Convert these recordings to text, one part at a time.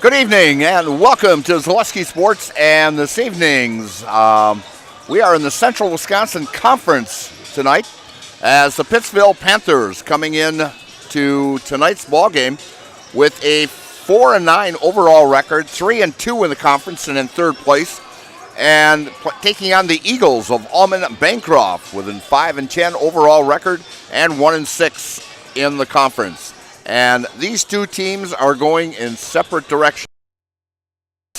Good evening and welcome to Zaleski Sports. And this evening's we are in the Central Wisconsin Conference tonight as the Pittsville Panthers coming in to tonight's ball game with a 4-9 overall record, 3-2 in the conference and in third place, and taking on the Eagles of Almond-Bancroft with a 5-10 overall record and 1-6 in the conference. And these two teams are going in separate directions.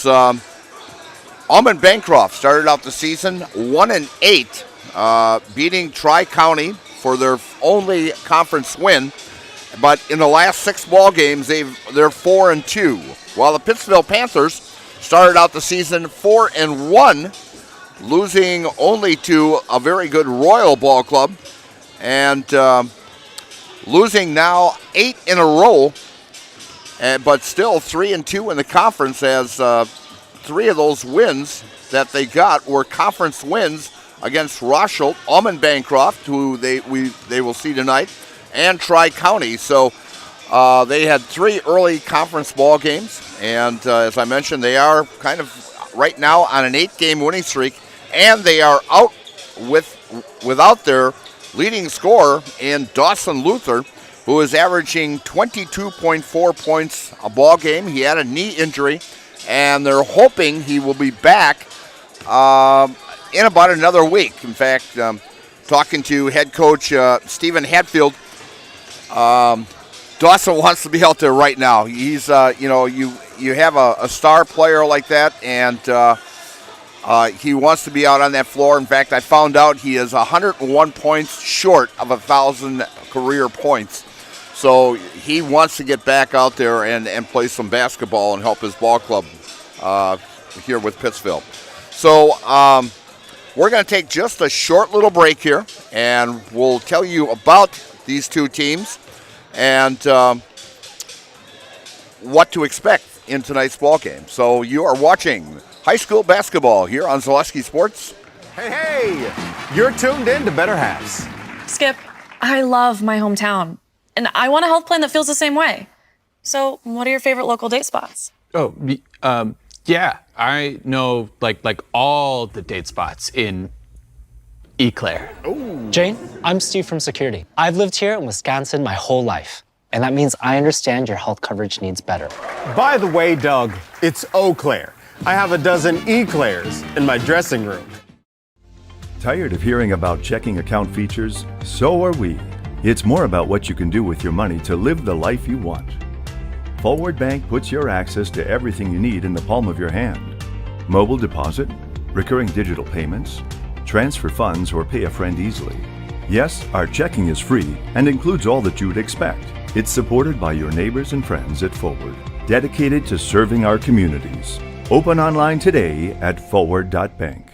Almond-Bancroft started out the season 1-8, beating Tri-County for their only conference win. But in the last 6 ball games, they're 4-2. While the Pittsville Panthers started out the season 4-1, losing only to a very good Royal Ball Club, and losing now 8 in a row, but still 3-2 in the conference, as 3 of those wins that they got were conference wins against Rochelle, Almond-Bancroft, who they will see tonight, and Tri-County. So they had 3 early conference ball games, and as I mentioned, they are kind of right now on an 8-game winning streak, and they are out without their leading scorer in Dawson Luther, who is averaging 22.4 points a ball game. He had a knee injury, and they're hoping he will be back in about another week. In fact, talking to head coach Stephen Hatfield, Dawson wants to be out there right now. He's, you have a star player like that, and he wants to be out on that floor. In fact, I found out he is 101 points short of 1,000 career points. So he wants to get back out there and play some basketball and help his ball club here with Pittsville. So we're going to take just a short little break here, and we'll tell you about these two teams and what to expect in tonight's ball game. So you are watching high school basketball here on Zaleski Sports. Hey, you're tuned in to Better Halves. Skip, I love my hometown, and I want a health plan that feels the same way. So what are your favorite local date spots? Oh, yeah, I know like all the date spots in Eau Claire. Ooh. Jane, I'm Steve from Security. I've lived here in Wisconsin my whole life, and that means I understand your health coverage needs better. By the way, Doug, it's Eau Claire. I have a dozen Eclairs in my dressing room. Tired of hearing about checking account features? So are we. It's more about what you can do with your money to live the life you want. Forward Bank puts your access to everything you need in the palm of your hand. Mobile deposit, recurring digital payments, transfer funds, or pay a friend easily. Yes, our checking is free and includes all that you would expect. It's supported by your neighbors and friends at Forward, dedicated to serving our communities. Open online today at forward.bank.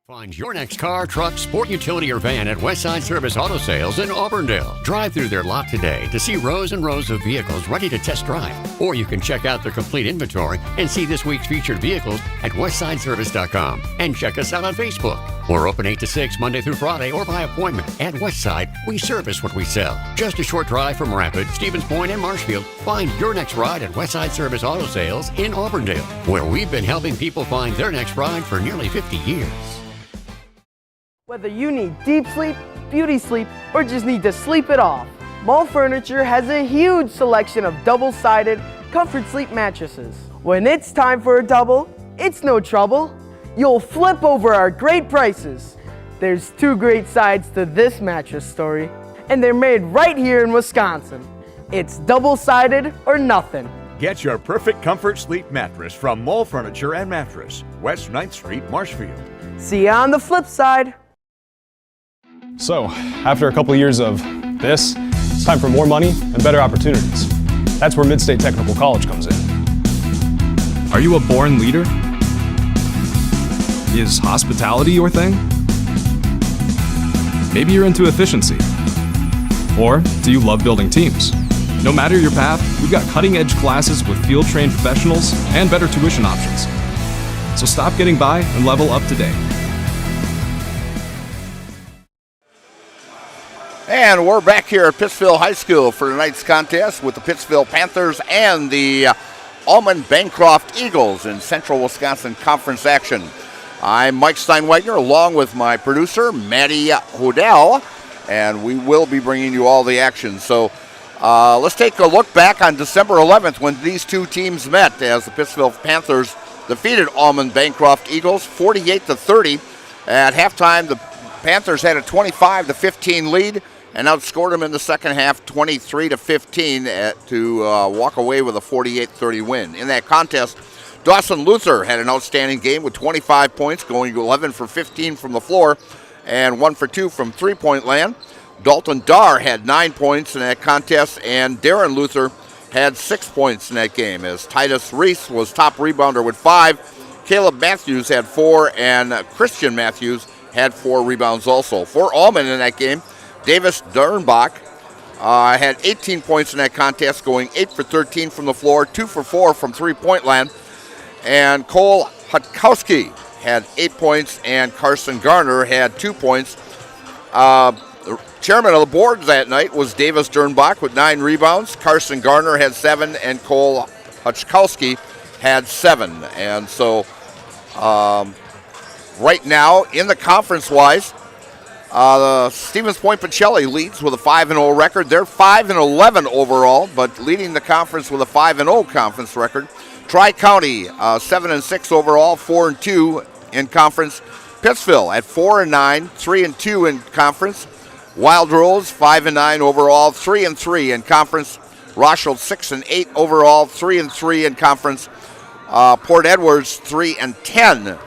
Find your next car, truck, sport utility, or van at Westside Service Auto Sales in Auburndale. Drive through their lot today to see rows and rows of vehicles ready to test drive. Or you can check out their complete inventory and see this week's featured vehicles at westsideservice.com. And check us out on Facebook. We're open 8 to 6 Monday through Friday or by appointment. At Westside, we service what we sell. Just a short drive from Rapid, Stevens Point, and Marshfield. Find your next ride at Westside Service Auto Sales in Auburndale, where we've been helping people find their next ride for nearly 50 years. Whether you need deep sleep, beauty sleep, or just need to sleep it off, Mall Furniture has a huge selection of double-sided comfort sleep mattresses. When it's time for a double, it's no trouble. You'll flip over our great prices. There's 2 great sides to this mattress story, and they're made right here in Wisconsin. It's double-sided or nothing. Get your perfect comfort sleep mattress from Mall Furniture and Mattress, West 9th Street, Marshfield. See you on the flip side. So, after a couple years of this, it's time for more money and better opportunities. That's where Mid-State Technical College comes in. Are you a born leader? Is hospitality your thing? Maybe you're into efficiency. Or do you love building teams? No matter your path, we've got cutting-edge classes with field-trained professionals and better tuition options. So stop getting by and level up today. And we're back here at Pittsville High School for tonight's contest with the Pittsville Panthers and the Almond-Bancroft Eagles in Central Wisconsin Conference action. I'm Mike Steinwegner along with my producer, Maddie Hodell, and we will be bringing you all the action. So let's take a look back on December 11th when these two teams met as the Pittsville Panthers defeated Almond-Bancroft Eagles 48-30. At halftime, the Panthers had a 25-15 lead and outscored them in the second half 23-15 to walk away with a 48-30 win. In that contest, Dawson Luther had an outstanding game with 25 points, going 11 for 15 from the floor and 1 for 2 from three-point land. Dalton Darr had 9 points in that contest, and Darren Luther had 6 points in that game, as Titus Reese was top rebounder with 5. Caleb Matthews had 4, and Christian Matthews had 4 rebounds also. For Almond in that game, Davis Dernbach had 18 points in that contest, going 8 for 13 from the floor, 2 for 4 from three-point land. And Cole Hutkowski had 8 points, and Carson Garner had 2 points. The chairman of the board that night was Davis Dernbach with 9 rebounds. Carson Garner had 7, and Cole Hutkowski had 7. And so right now, in the conference-wise, Stevens Point Pacelli leads with a 5-0 record. They're 5-11 overall, but leading the conference with a 5-0 conference record. Tri-County 7-6 overall, 4-2 in conference. Pittsville at 4-9, 3-2 in conference. Wild Rose 5-9 overall, 3-3 in conference. Rochelle 6-8 overall, 3-3 in conference. Port Edwards 3-10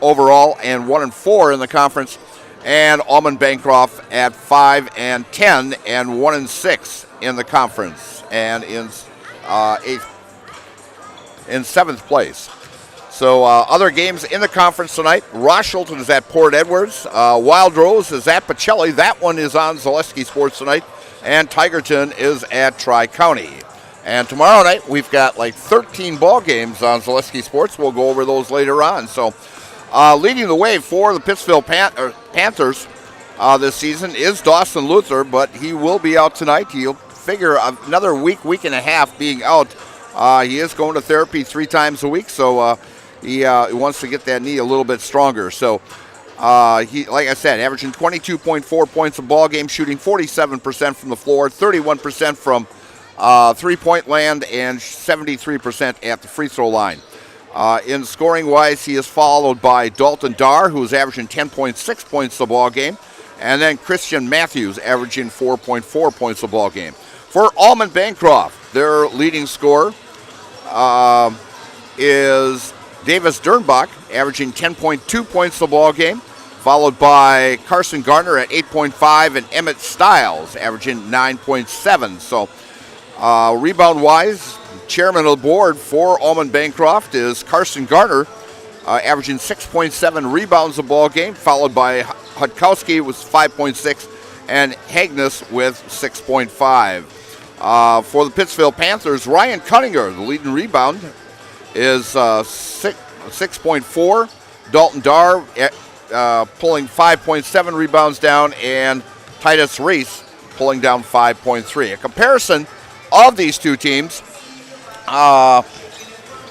overall and 1-4 in the conference. And Almond-Bancroft at 5-10 and 1-6 in the conference, and in 7th place. So other games in the conference tonight: Rochelle is at Port Edwards, Wild Rose is at Pacelli. That one is on Zaleski Sports tonight, and Tigerton is at Tri-County. And tomorrow night we've got like 13 ball games on Zaleski Sports. We'll go over those later on. So. Leading the way for the Pittsville Panthers this season is Dawson Luther, but he will be out tonight. He'll figure another week and a half being out. He is going to therapy 3 times a week, so he wants to get that knee a little bit stronger. So he, like I said, averaging 22.4 points a ball game, shooting 47% from the floor, 31% from three-point land, and 73% at the free throw line. In scoring-wise, he is followed by Dalton Darr, who is averaging 10.6 points a ball game, and then Christian Matthews averaging 4.4 points a ball game. For Almond-Bancroft, their leading scorer is Davis Dernbach, averaging 10.2 points a ball game, followed by Carson Garner at 8.5 and Emmett Stiles averaging 9.7. So rebound-wise, chairman of the board for Almond-Bancroft is Carson Garner, averaging 6.7 rebounds a ball game, followed by Hutkowski with 5.6 and Hagnes with 6.5. For the Pittsville Panthers, Ryan Cunninger, the leading rebound, is 6.4. Dalton Darr pulling 5.7 rebounds down, and Titus Reese pulling down 5.3. A comparison of these two teams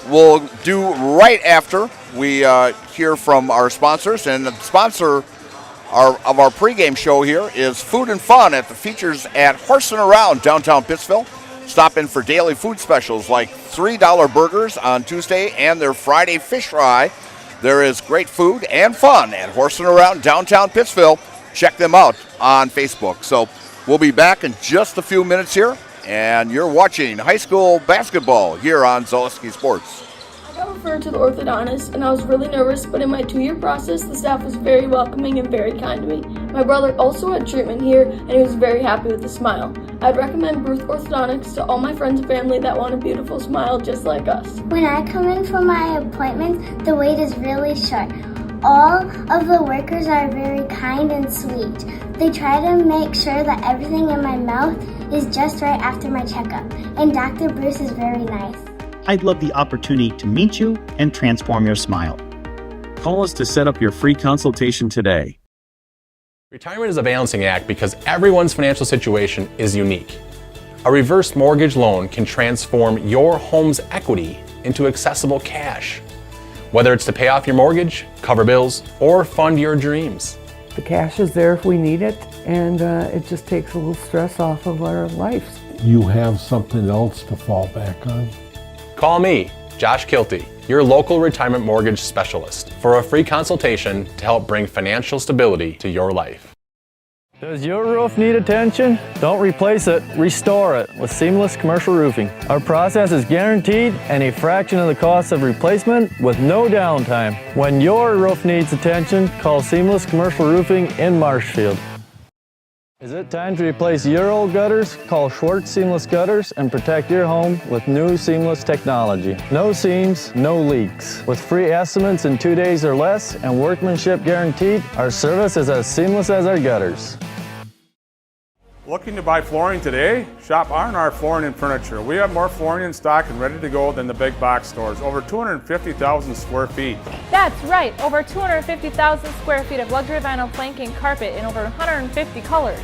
we'll do right after we hear from our sponsors. And the sponsor of our pregame show here is Food and Fun at the Features at Horse and Around, downtown Pittsville. Stop in for daily food specials like $3 burgers on Tuesday and their Friday fish fry. There is great food and fun at Horse and Around, downtown Pittsville. Check them out on Facebook. So we'll be back in just a few minutes here. And you're watching high school basketball here on Zaleski Sports. I got referred to the orthodontist, and I was really nervous, but in my 2-year process, the staff was very welcoming and very kind to me. My brother also had treatment here, and he was very happy with the smile. I'd recommend Bruce Orthodontics to all my friends and family that want a beautiful smile just like us. When I come in for my appointment, the wait is really short. All of the workers are very kind and sweet. They try to make sure that everything in my mouth is just right after my checkup, and Dr. Bruce is very nice. I'd love the opportunity to meet you and transform your smile. Call us to set up your free consultation today. Retirement is a balancing act because everyone's financial situation is unique. A reverse mortgage loan can transform your home's equity into accessible cash, whether it's to pay off your mortgage, cover bills, or fund your dreams. The cash is there if we need it, and it just takes a little stress off of our lives. You have something else to fall back on? Call me, Josh Kilty, your local retirement mortgage specialist, for a free consultation to help bring financial stability to your life. Does your roof need attention? Don't replace it, restore it with Seamless Commercial Roofing. Our process is guaranteed and a fraction of the cost of replacement with no downtime. When your roof needs attention, call Seamless Commercial Roofing in Marshfield. Is it time to replace your old gutters? Call Schwartz Seamless Gutters and protect your home with new seamless technology. No seams, no leaks. With free estimates in 2 days or less and workmanship guaranteed, our service is as seamless as our gutters. Looking to buy flooring today? Shop R&R Flooring and Furniture. We have more flooring in stock and ready to go than the big box stores. Over 250,000 square feet. That's right, over 250,000 square feet of luxury vinyl planking carpet in over 150 colors.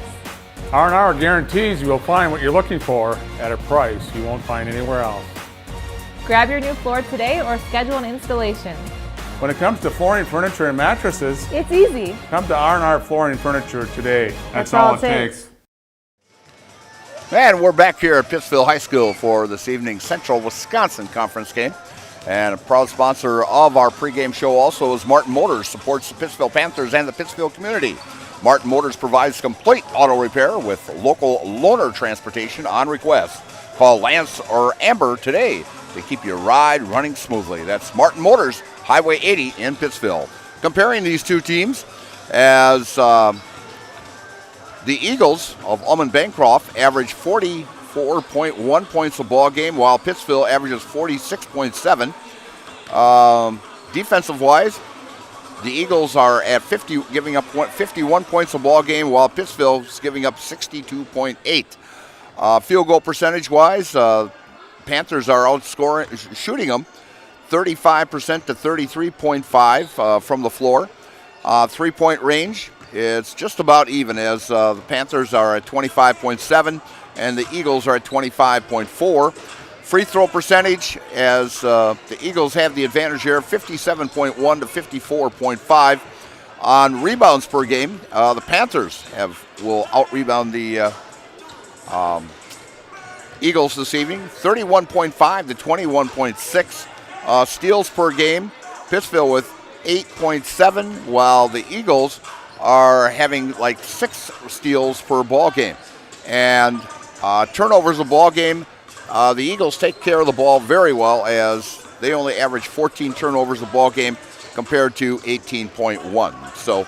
R&R guarantees you will find what you're looking for at a price you won't find anywhere else. Grab your new floor today or schedule an installation. When it comes to flooring, furniture, and mattresses, it's easy. Come to R&R Flooring and Furniture today. That's all it takes. And we're back here at Pittsville High School for this evening's Central Wisconsin Conference game. And a proud sponsor of our pregame show also is Martin Motors, supports the Pittsville Panthers and the Pittsville community. Martin Motors provides complete auto repair with local loaner transportation on request. Call Lance or Amber today to keep your ride running smoothly. That's Martin Motors, Highway 80 in Pittsville. Comparing these two teams, as the Eagles of Almond-Bancroft average 44.1 points a ball game, while Pittsville averages 46.7. Defensive-wise, the Eagles are at giving up 51 points a ball game, while Pittsville's giving up 62.8. Field goal percentage-wise, Panthers are shooting them 35% to 33.5 from the floor. Three-point range, it's just about even, as the Panthers are at 25.7 and the Eagles are at 25.4. Free throw percentage, as the Eagles have the advantage here, 57.1 to 54.5. On rebounds per game, the Panthers will out-rebound the Eagles this evening, 31.5 to 21.6. Steals per game, Pittsville with 8.7, while the Eagles are having like 6 steals per ball game. And turnovers a ball game, the Eagles take care of the ball very well, as they only average 14 turnovers a ball game compared to 18.1. So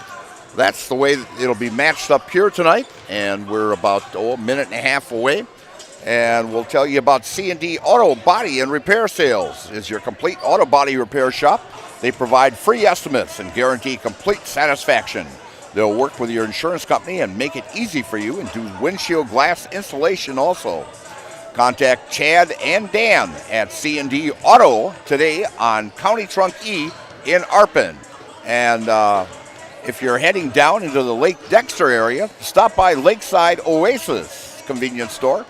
that's the way it'll be matched up here tonight, and we're about a minute and a half away. And we'll tell you about C&D Auto Body and Repair Sales. Is your complete auto body repair shop. They provide free estimates and guarantee complete satisfaction. They'll work with your insurance company and make it easy for you, and do windshield glass installation also. Contact Chad and Dan at C&D Auto today on County Trunk E in Arpin. And if you're heading down into the Lake Dexter area, stop by Lakeside Oasis convenience store.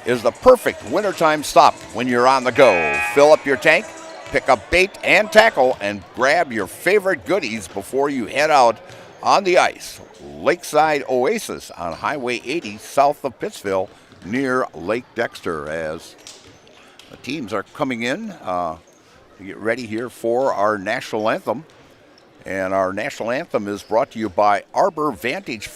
Is the perfect wintertime stop when you're on the go. Fill up your tank, pick up bait and tackle, and grab your favorite goodies before you head out on the ice. Lakeside Oasis on Highway 80 south of Pittsville near Lake Dexter, as the teams are coming in to get ready here for our national anthem. And our national anthem is brought to you by Arbor Vantage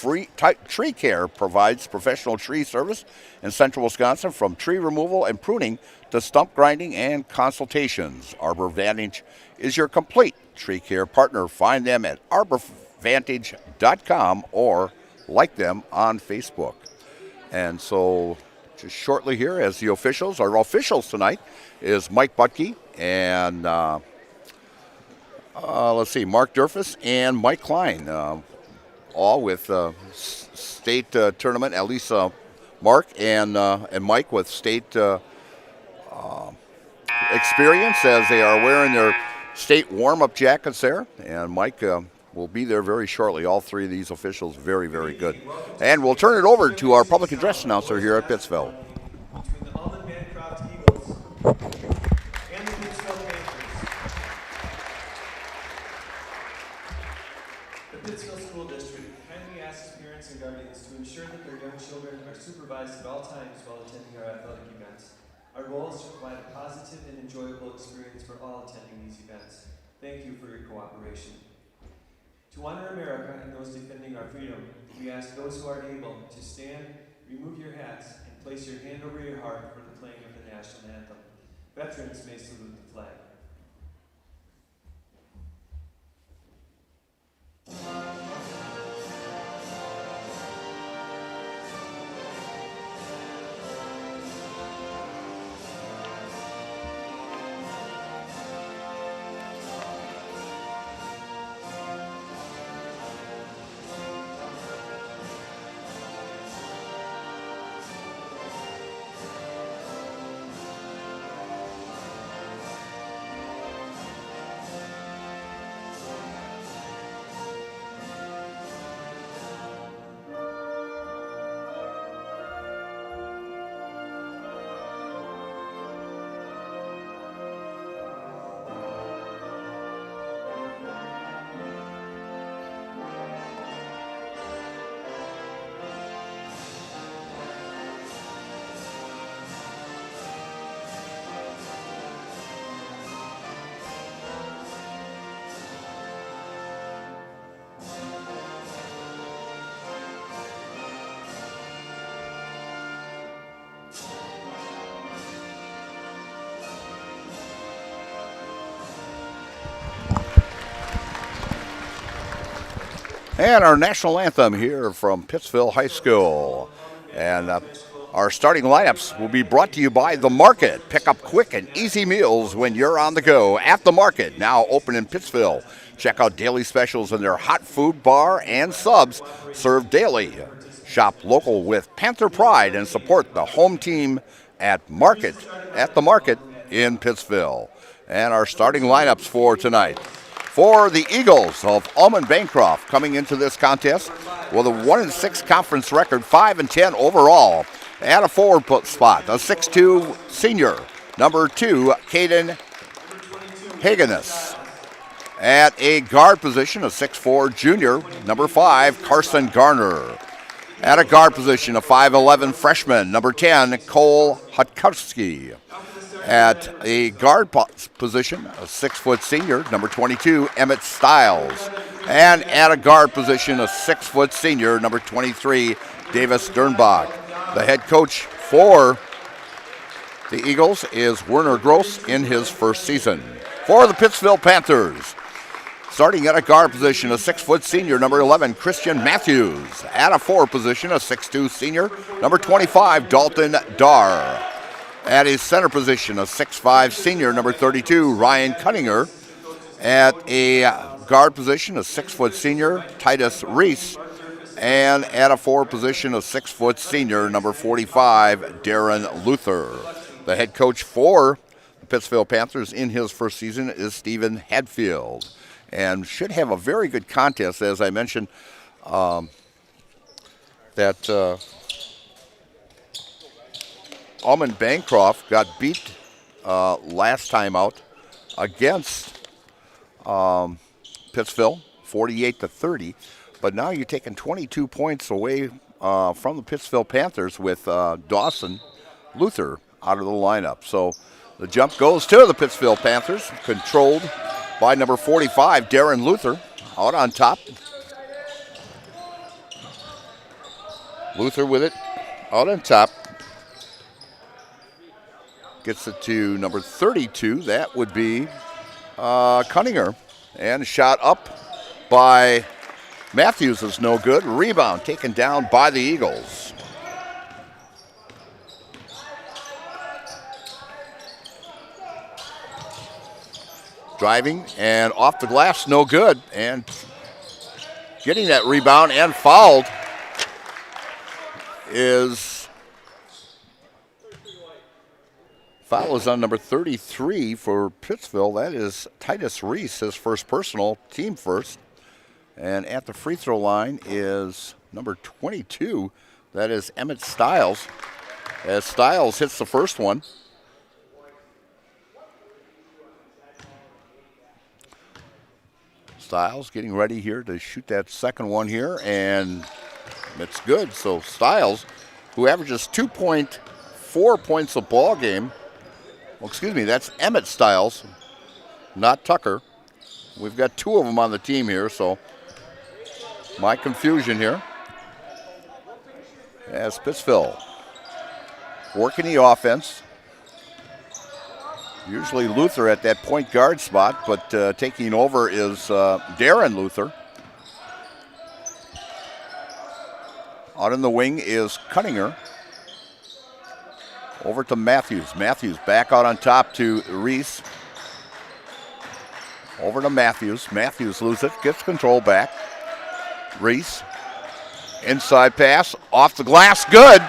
Tree Care, provides professional tree service in central Wisconsin, from tree removal and pruning to stump grinding and consultations. Arbor Vantage is your complete tree care partner. Find them at arborvantage.com or like them on Facebook. And so just shortly here, as the officials, our officials tonight is Mike Butke and let's see, Mark Durfus and Mike Klein, all with state tournament, at least Mark and Mike with state experience, as they are wearing their state warm-up jackets there. And Mike will be there very shortly. All three of these officials very, very good. And we'll turn it over to our public address announcer here at Pittsville. Between the Almond-Bancroft Eagles and the Pittsville Panthers. The Pittsville School District kindly asks parents and guardians to ensure that their young children are supervised at all times while attending our athletic events. Our goal is to provide a positive and enjoyable experience for all attending these events. Thank you for your cooperation. To honor America and those defending our freedom, we ask those who are able to stand, remove your hats, and place your hand over your heart for the playing of the national anthem. Veterans may salute the flag. And our national anthem here from Pittsville High School. And our starting lineups will be brought to you by The Market. Pick up quick and easy meals when you're on the go at The Market, now open in Pittsville. Check out daily specials in their hot food bar and subs served daily. Shop local with Panther Pride and support the home team at The Market in Pittsville. And our starting lineups for tonight. For the Eagles of Almond-Bancroft coming into this contest with a 1-6 conference record, 5-10 overall. At a forward spot, a 6'2 senior, number 2, Caden Hagenes. At a guard position, a 6'4 junior, number 5, Carson Garner. At a guard position, a 5'11 freshman, number 10, Cole Hutkowski. At a guard position, a 6' senior, number 22, Emmett Stiles. And at a guard position, a 6' senior, number 23, Davis Dernbach. The head coach for the Eagles is Werner Gross in his first season. For the Pittsville Panthers, starting at a guard position, a 6' senior, number 11, Christian Matthews. At a forward position, a 6'2 senior, number 25, Dalton Darr. At his center position, a 6'5 senior, number 32, Ryan Cunninger. At a guard position, a 6' senior, Titus Reese. And at a forward position, a 6' senior, number 45, Darren Luther. The head coach for the Pittsville Panthers in his first season is Stephen Hadfield. And should have a very good contest, as I mentioned, that Almond-Bancroft got beat last time out against Pittsville, 48-30. But now you're taking 22 points away from the Pittsville Panthers with Dawson Luther out of the lineup. So the jump goes to the Pittsville Panthers, controlled by number 45, Darren Luther, out on top. Luther with it, out on top. Gets it to number 32. That would be Cunninger. And shot up by Matthews is no good. Rebound taken down by the Eagles. Driving and off the glass, no good. And getting that rebound and fouled is foul is on number 33 for Pittsville. That is Titus Reese, his first personal, team first. And at the free throw line is number 22. That is Emmett Stiles. As Stiles hits the first one. Stiles getting ready here to shoot that second one here, and it's good. So Stiles, who averages 2.4 points a ball game. Well, excuse me, that's Emmett Stiles, not Tucker. We've got two of them on the team here, so my confusion here. As Pittsville working the offense. Usually Luther at that point guard spot, but taking over is Darren Luther. Out in the wing is Cunninger. Over to Matthews. Matthews back out on top to Reese. Over to Matthews. Matthews loses it, gets control back. Reese. Inside pass, off the glass, good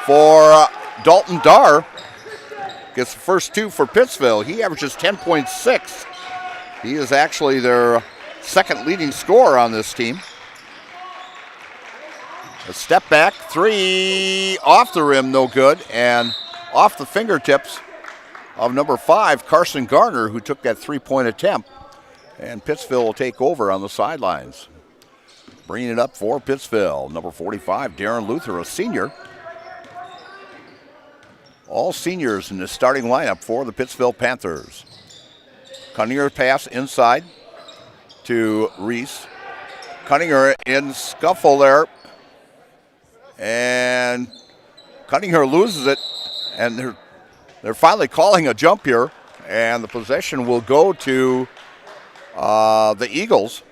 for Dalton Darr. Gets the first two for Pittsville. He averages 10.6. He is actually their second leading scorer on this team. A step back, three off the rim, no good, and off the fingertips of number 5, Carson Garner, who took that three-point attempt. And Pittsville will take over on the sidelines. Bringing it up for Pittsville, number 45, Darren Luther, a senior. All seniors in the starting lineup for the Pittsville Panthers. Cunninger pass inside to Reese. Cunninger in scuffle there. And Cunninger loses it. And they're finally calling a jump here. And the possession will go to the Eagles,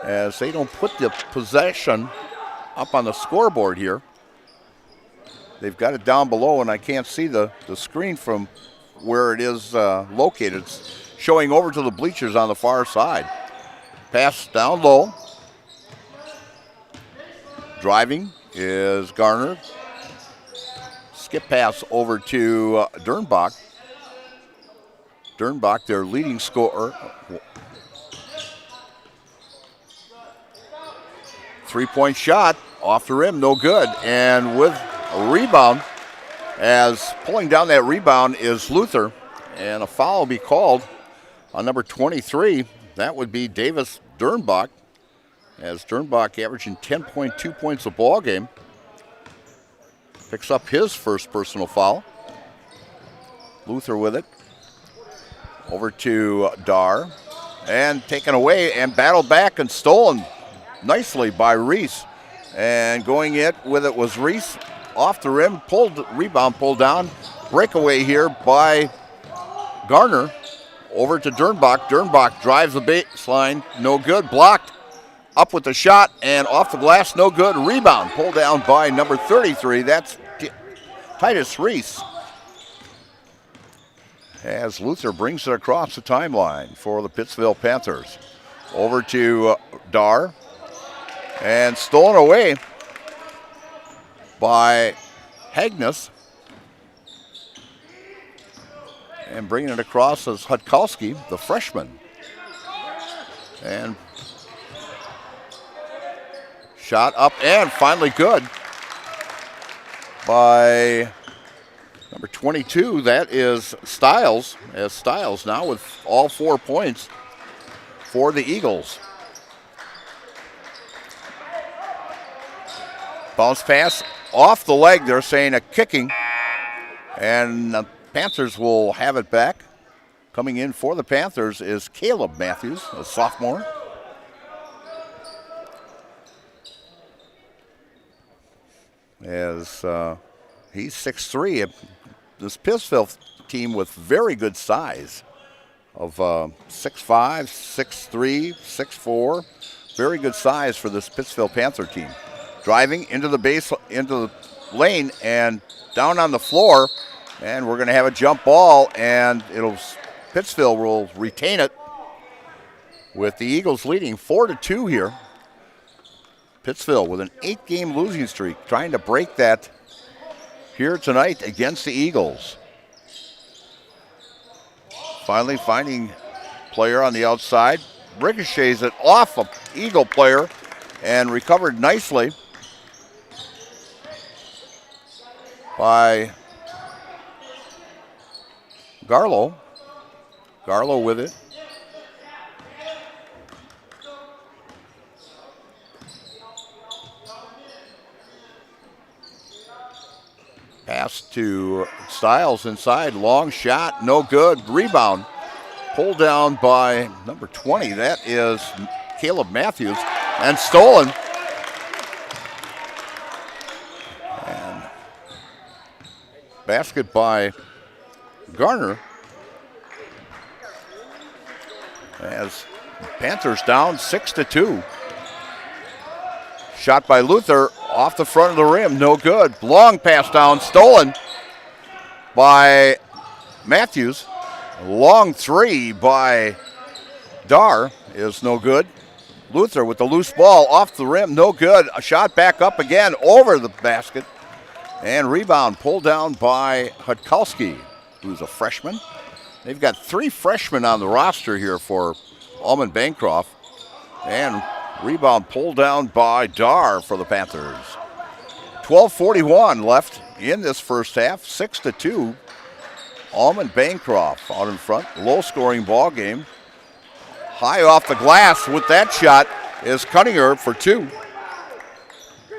as they don't put the possession up on the scoreboard here. They've got it down below, and I can't see the screen from where it is located. It's showing over to the bleachers on the far side. Pass down low. Driving is Garner. Skip pass over to Dernbach. Dernbach, their leading scorer. Three-point shot off the rim, no good. And with a rebound, as pulling down that rebound is Luther. And a foul will be called on number 23. That would be Davis Dernbach, as Dernbach averaging 10.2 points a ball game. Picks up his first personal foul. Luther with it. Over to Darr. And taken away and battled back and stolen nicely by Reese. And going with it was Reese. Off the rim, rebound pulled down. Breakaway here by Garner. Over to Dernbach. Dernbach drives the baseline. No good. Blocked. Up with the shot and off the glass. No good. Rebound pulled down by number 33. That's Titus Reese. As Luther brings it across the timeline for the Pittsville Panthers. Over to Darr. And stolen away by Hagnes. And bringing it across is Hutkowski, the freshman. And shot up and finally good by number 22. That is Stiles, as Stiles now with all 4 points for the Eagles. Bounce pass off the leg, they're saying a kicking. And the Panthers will have it back. Coming in for the Panthers is Caleb Matthews, a sophomore. As he's 6'3". This Pittsville team with very good size of 6'5", 6'3", 6'4". Very good size for this Pittsville Panther team. Driving into the lane and down on the floor, and we're going to have a jump ball, and Pittsville will retain it with the Eagles leading 4-2 here. Pittsville with an 8-game losing streak, trying to break that here tonight against the Eagles. Finally finding player on the outside. ricochets it off an Eagle player and recovered nicely by Garlow. Garlow with it. Pass to Stiles inside. Long shot, no good. Rebound pulled down by number 20. That is Caleb Matthews. And stolen. And basket by Garner. As Panthers down 6-2. Shot by Luther off the front of the rim, no good. Long pass down, stolen by Matthews. Long three by Dar is no good. Luther with the loose ball off the rim, no good. A shot back up again over the basket. And rebound pulled down by Hudkowski, who's a freshman. They've got 3 freshmen on the roster here for Almond-Bancroft. And rebound pulled down by Dar for the Panthers. 12:41 left in this first half, 6-2. Almond-Bancroft out in front, low-scoring ball game. High off the glass with that shot is Cunninger for 2.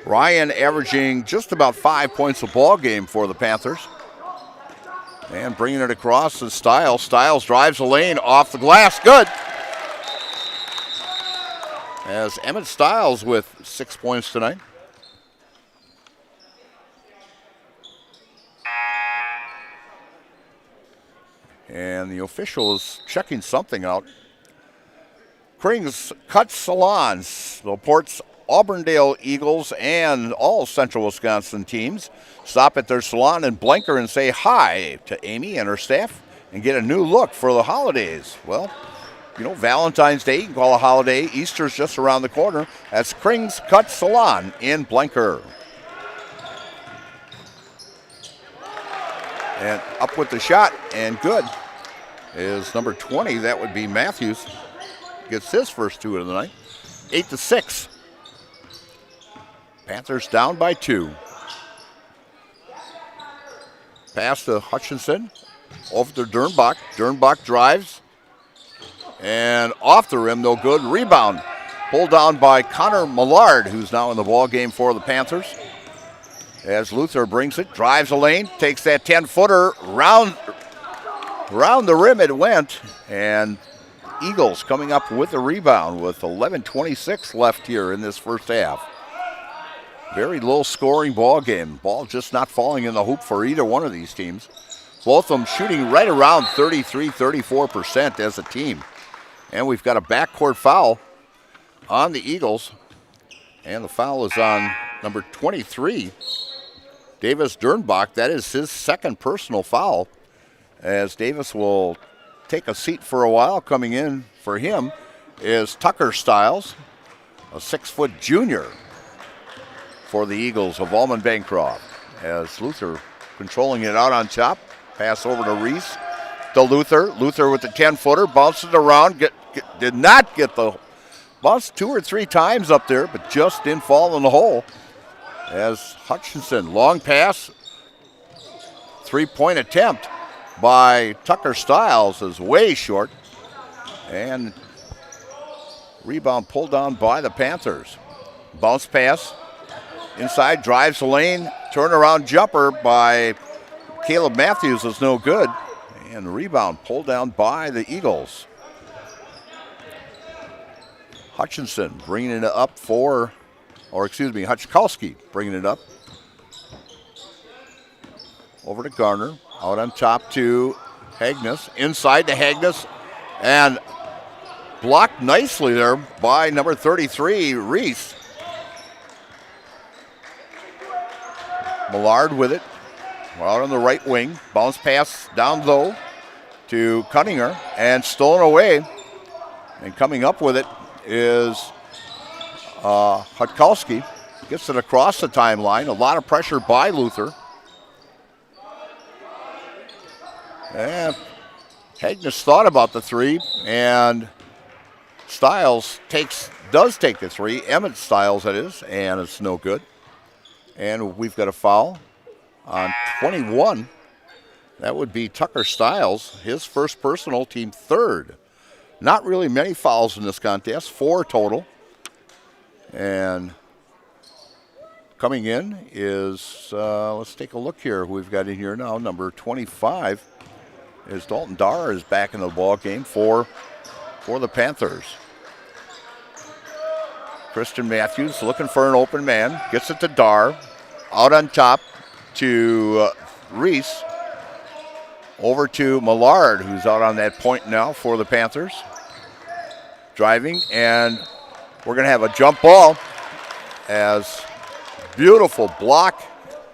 Ryan averaging just about 5 points a ball game for the Panthers. And bringing it across is Stiles. Stiles drives the lane off the glass, good. As Emmett Stiles with 6 points tonight. And the official is checking something out. Krings Cut Salons supports Auburndale Eagles and all Central Wisconsin teams. Stop at their salon in Blanker and say hi to Amy and her staff and get a new look for the holidays. Well, you know, Valentine's Day, you can call a holiday. Easter's just around the corner. That's Krings Cut Salon in Blanker. And up with the shot, and good, is number 20. That would be Matthews. Gets his first 2 of the night. 8-6. Panthers down by 2. Pass to Hutchinson. Over to Dernbach. Dernbach drives. And off the rim, no good. Rebound. Pulled down by Connor Millard, who's now in the ball game for the Panthers. As Luther brings it, drives the lane, takes that 10-footer, round the rim it went, and Eagles coming up with a rebound with 11:26 left here in this first half. Very low-scoring ball game. Ball just not falling in the hoop for either one of these teams. Both of them shooting right around 33-34% as a team. And we've got a backcourt foul on the Eagles, and the foul is on number 23, Davis Dernbach. That is his second personal foul, as Davis will take a seat for a while. Coming in for him is Tucker Stiles, a 6-foot junior for the Eagles of Almond-Bancroft. As Luther controlling it out on top. Pass over to Reese. To Luther. Luther with the 10-footer. Bounces it around. Did not get the bounce 2 or 3 times up there, but just didn't fall in the hole. As Hutchinson, long pass. 3-point attempt by Tucker Stiles is way short. And rebound pulled down by the Panthers. Bounce pass. Inside, drives the lane. Turnaround jumper by Caleb Matthews is no good. And the rebound pulled down by the Eagles. Hutchinson bringing it up Hutchkowski bringing it up. Over to Garner. Out on top to Hagnes. Inside to Hagnes. And blocked nicely there by number 33, Reese. Millard with it. Out on the right wing. Bounce pass down low to Cunninger and stolen away. And coming up with it is Hudkowski. Gets it across the timeline. A lot of pressure by Luther. And Hagnes thought about the 3 and Stiles does take the three. Emmett Stiles, that is, and it's no good. And we've got a foul on 21. That would be Tucker Stiles, his first personal, team third. Not really many fouls in this contest, 4 total. And coming in is, let's take a look here who we've got in here now. Number 25 is Dalton Dar is back in the ball game for the Panthers. Christian Matthews looking for an open man. Gets it to Dar. Out on top to Reese. Over to Millard, who's out on that point now for the Panthers. Driving, and we're going to have a jump ball as beautiful block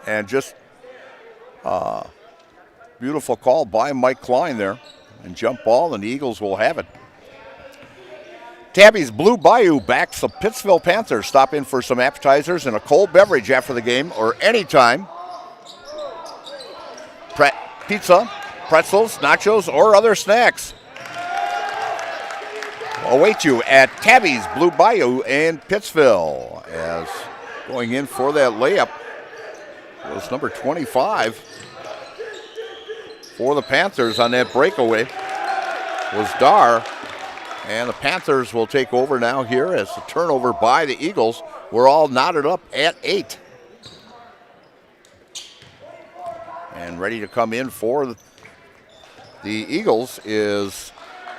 and just beautiful call by Mike Klein there. And jump ball, and the Eagles will have it. Tabby's Blue Bayou backs the Pittsville Panthers. Stop in for some appetizers and a cold beverage after the game or anytime. Pizza, pretzels, nachos, or other snacks await you at Tabby's Blue Bayou in Pittsville. As going in for that layup was number 25 for the Panthers on that breakaway was Dar. And the Panthers will take over now here as the turnover by the Eagles. We're all knotted up at 8. And ready to come in for the Eagles is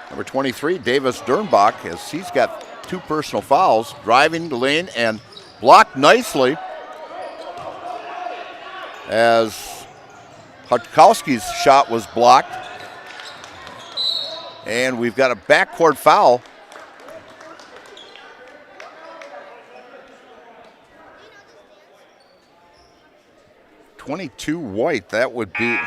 number 23, Davis Dernbach, as he's got 2 personal fouls, driving the lane and blocked nicely as Hutkowski's shot was blocked. And we've got a backcourt foul. .22 White, that would be,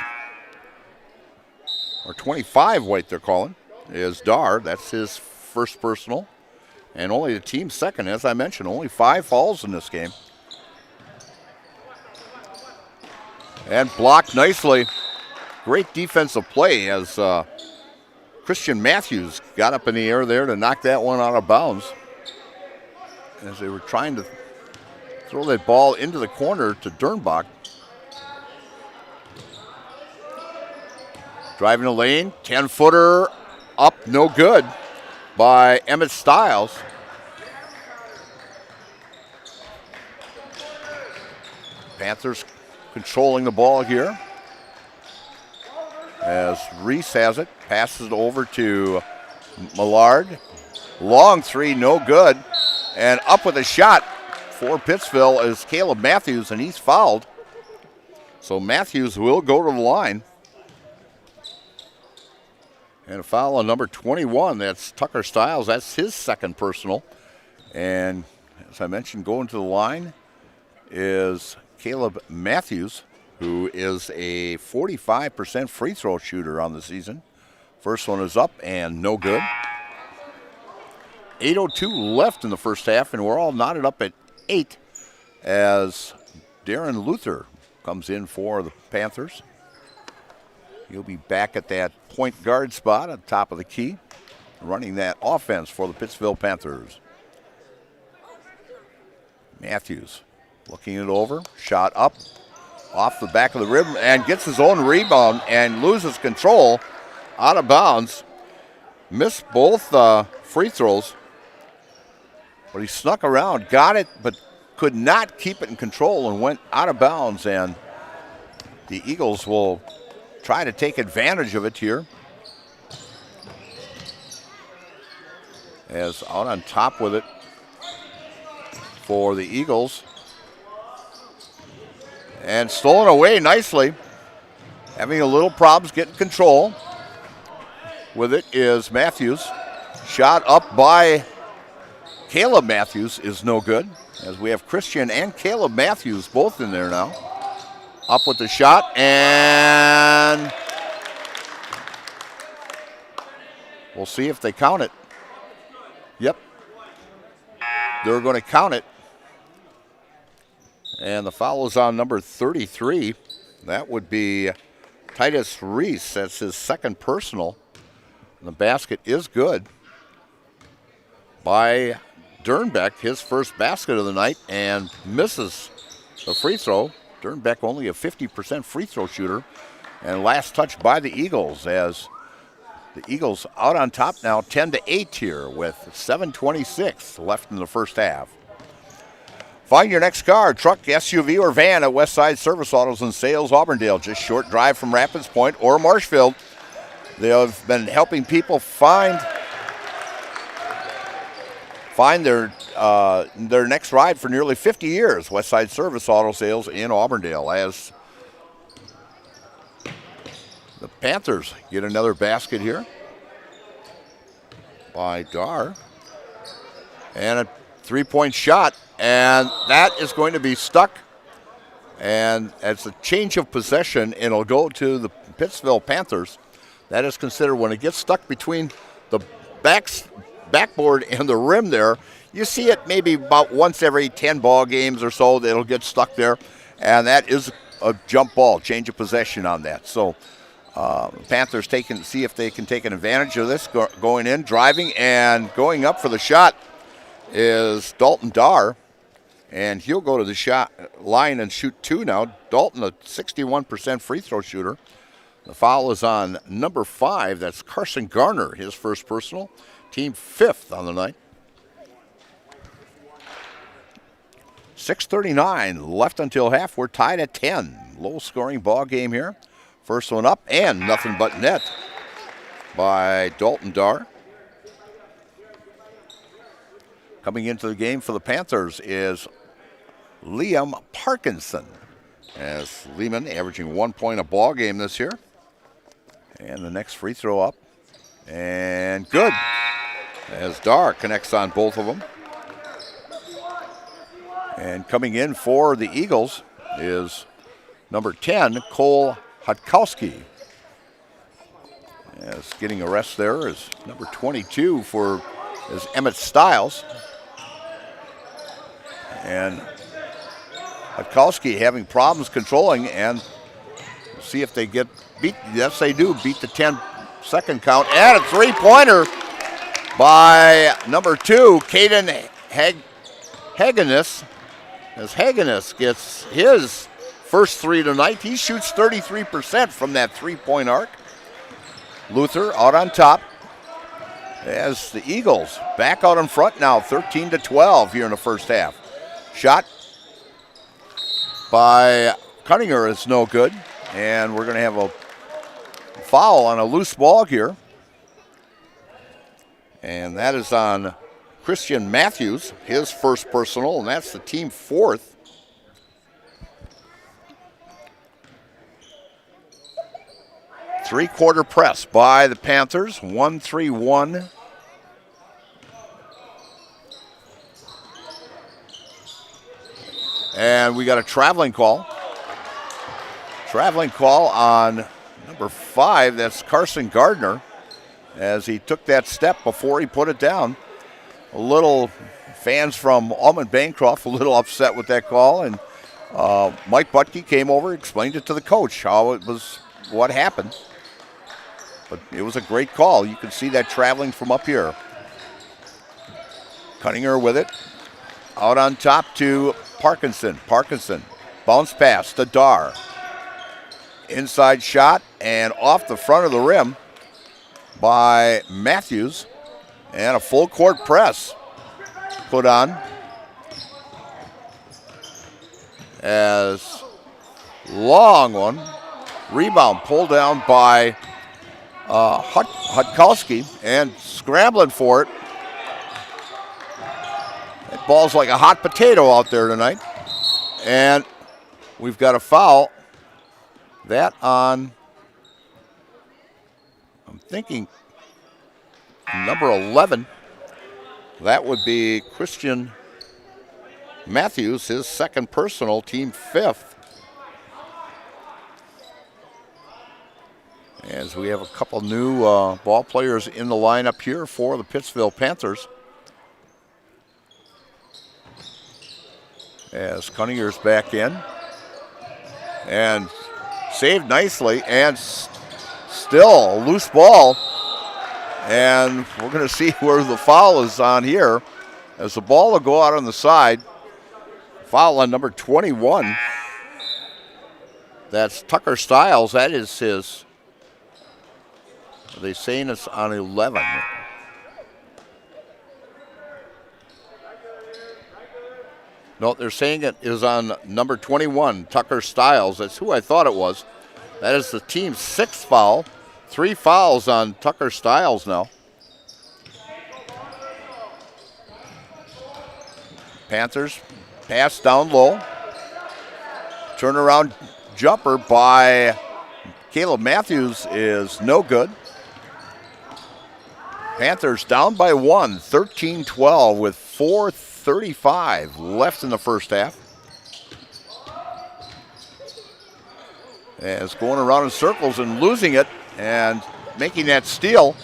or 25 White they're calling, is Dar. That's his first personal. And only the team's second, as I mentioned, only 5 fouls in this game. And blocked nicely. Great defensive play as Christian Matthews got up in the air there to knock that one out of bounds as they were trying to throw that ball into the corner to Dernbach. Driving the lane, 10-footer up, no good by Emmett Stiles. Panthers controlling the ball here. As Reese has it, passes it over to Millard. Long 3, no good. And up with a shot for Pittsville is Caleb Matthews, and he's fouled. So Matthews will go to the line. And a foul on number 21, that's Tucker Stiles. That's his second personal. And as I mentioned, going to the line is Caleb Matthews, who is a 45% free throw shooter on the season. First one is up and no good. 8:02 left in the first half, and we're all knotted up at 8 as Darren Luther comes in for the Panthers. He'll be back at that point guard spot at the top of the key, running that offense for the Pittsville Panthers. Matthews looking it over, shot up, off the back of the rim, and gets his own rebound and loses control out of bounds. Missed both free throws, but he snuck around, got it, but could not keep it in control and went out of bounds. And the Eagles will try to take advantage of it here. As out on top with it for the Eagles. And stolen away nicely. Having a little problems getting control with it is Matthews. Shot up by Caleb Matthews is no good, as we have Christian and Caleb Matthews both in there now. Up with the shot, and we'll see if they count it. Yep, they're going to count it. And the foul is on number 33. That would be Titus Reese. That's his second personal. And the basket is good. by Dernbeck, his first basket of the night, and misses the free throw. Dernbeck only a 50% free throw shooter. And last touch by the Eagles, as the Eagles out on top now 10-8 here with 7:26 left in the first half. Find your next car, truck, SUV, or van at Westside Service Autos and Sales, Auburndale. Just short drive from Rapids Point or Marshfield. They have been helping people find their next ride for nearly 50 years. Westside Service Auto Sales in Auburndale, as the Panthers get another basket here by Dar. And a three-point shot, and that is going to be stuck. And it's a change of possession, and it'll go to the Pittsville Panthers. That is considered when it gets stuck between the backboard and the rim there. You see it maybe about once every 10 ball games or so that it'll get stuck there, and that is a jump ball, change of possession on that. So Panthers see if they can take an advantage of this, going in, driving, and going up for the shot is Dalton Dar, and he'll go to the shot line and shoot two now. Dalton, a 61% free throw shooter. The foul is on number 5. That's Carson Garner, his first personal, team 5th on the night. 6:39 left until half. We're tied at 10. Low-scoring ball game here. First one up, and nothing but net by Dalton Dar. Coming into the game for the Panthers is Liam Parkinson, as Lehman averaging 1 point a ball game this year. And the next free throw up, and good, as Dar connects on both of them. And coming in for the Eagles is number 10, Cole Hutkowski. As getting a rest there is number 22 is Emmett Stiles. And Hutkowski having problems controlling, and see if they get beat. Yes, they do beat the 10-second count. And a three-pointer by number 2, Caden Hagenes. As Hagenes gets his first three tonight, he shoots 33% from that three-point arc. Luther out on top, as the Eagles back out in front now, 13-12 here in the first half. Shot by Cunninger is no good, and we're going to have a foul on a loose ball here. And that is on Christian Matthews, his first personal, and that's the team 4th. Three-quarter press by the Panthers, 1-3-1. And we got a traveling call. Traveling call on number 5, that's Carson Gardner, as he took that step before he put it down. A little, fans from Almond-Bancroft a little upset with that call, and Mike Butke came over, explained it to the coach, how it was, what happened. But it was a great call. You can see that traveling from up here. Cunninger with it. Out on top to Parkinson. Parkinson, bounce pass to Dar. Inside shot, and off the front of the rim by Matthews. And a full court press put on, as long one. Rebound pulled down by Hutkowski, and scrambling for it. That ball's like a hot potato out there tonight. And we've got a foul. That on, I'm thinking, number 11. That would be Christian Matthews, his second personal, team 5th. As we have a couple new ball players in the lineup here for the Pittsville Panthers. As Cunninger's back in. And saved nicely, and still a loose ball. And we're going to see where the foul is on here, as the ball will go out on the side. Foul on number 21. That's Tucker Stiles. That is his. Are they saying it's on 11? No, they're saying it is on number 21, Tucker Stiles. That's who I thought it was. That is the team's 6th foul. 3 fouls on Tucker Stiles now. Panthers pass down low. Turnaround jumper by Caleb Matthews is no good. Panthers down by 1, 13-12 with 4:35 left in the first half. As going around in circles and losing it, and making that steal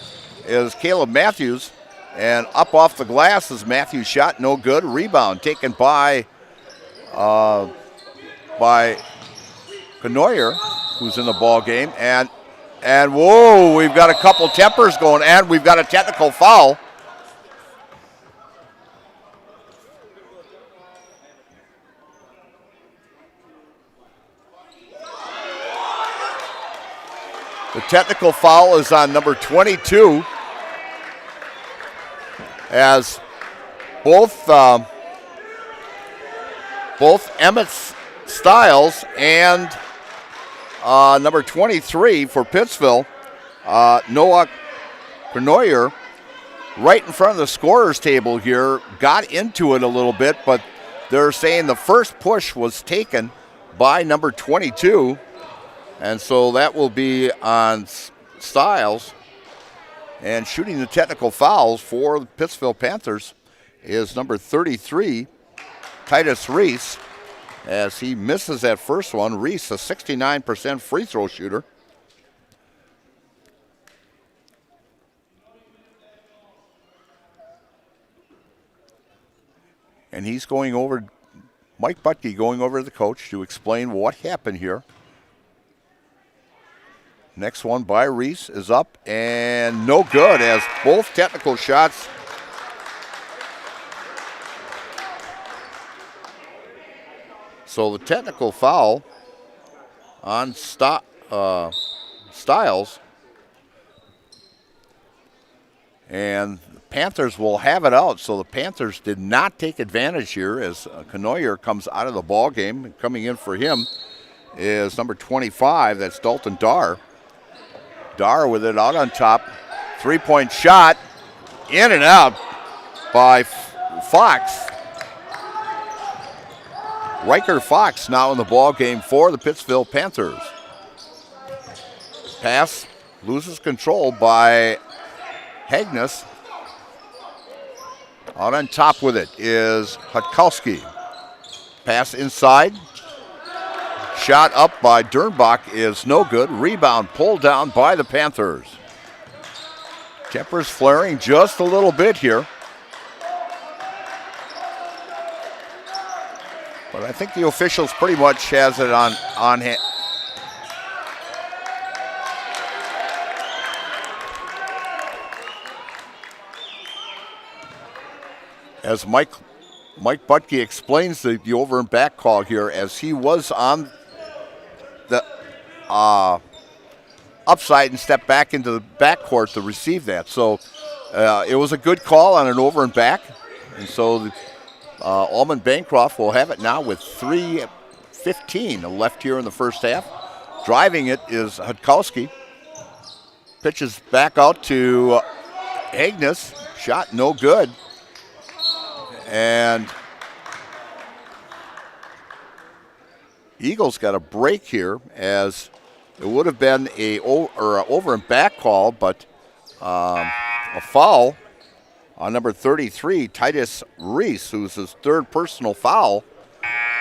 is Caleb Matthews. And up off the glass is Matthews' shot, no good. Rebound taken by Canoyer, who's in the ball game. And whoa, we've got a couple tempers going, and we've got a technical foul. The technical foul is on number 22, as both Emmett Stiles and number 23 for Pittsville, Noah Canoyer, right in front of the scorer's table here, got into it a little bit, but they're saying the first push was taken by number 22. And so that will be on Stiles. And shooting the technical fouls for the Pittsville Panthers is number 33, Titus Reese, as he misses that first one. Reese, a 69% free throw shooter. And he's going over, Mike Butke going over to the coach to explain what happened here. Next one by Reese is up and no good, as both technical shots. So the technical foul on Stiles, and the Panthers will have it out. So the Panthers did not take advantage here, as Canoyer comes out of the ball game. Coming in for him is number 25, that's Dalton Darr. Darr with it out on top. 3-point shot, in and out by Fox. Riker Fox now in the ball game for the Pittsville Panthers. Pass loses control by Hagnes. Out on top with it is Hutkowski. Pass inside. Shot up by Dernbach is no good. Rebound pulled down by the Panthers. Tempers flaring just a little bit here. But I think the officials pretty much has it on hand. As Mike Butke explains the over and back call here, as he was on the upside and stepped back into the backcourt to receive that. So it was a good call on an over and back. And so the Almond-Bancroft will have it now with 3:15 left here in the first half. Driving it is Hutkowski. Pitches back out to Agnes. Shot no good. And Eagles got a break here, as it would have been a over and back call, but a foul on number 33, Titus Reese, who's his third personal foul,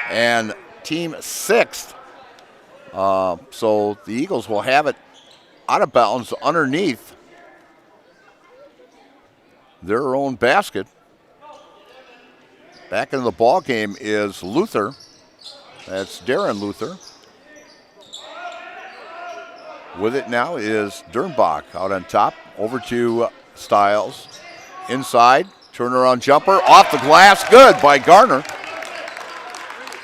and team 6th. So the Eagles will have it out of bounds underneath their own basket. Back in the ball game is Luther. That's Darren Luther. With it now is Dernbach out on top. Over to Stiles inside, turnaround jumper, off the glass, good by Garner.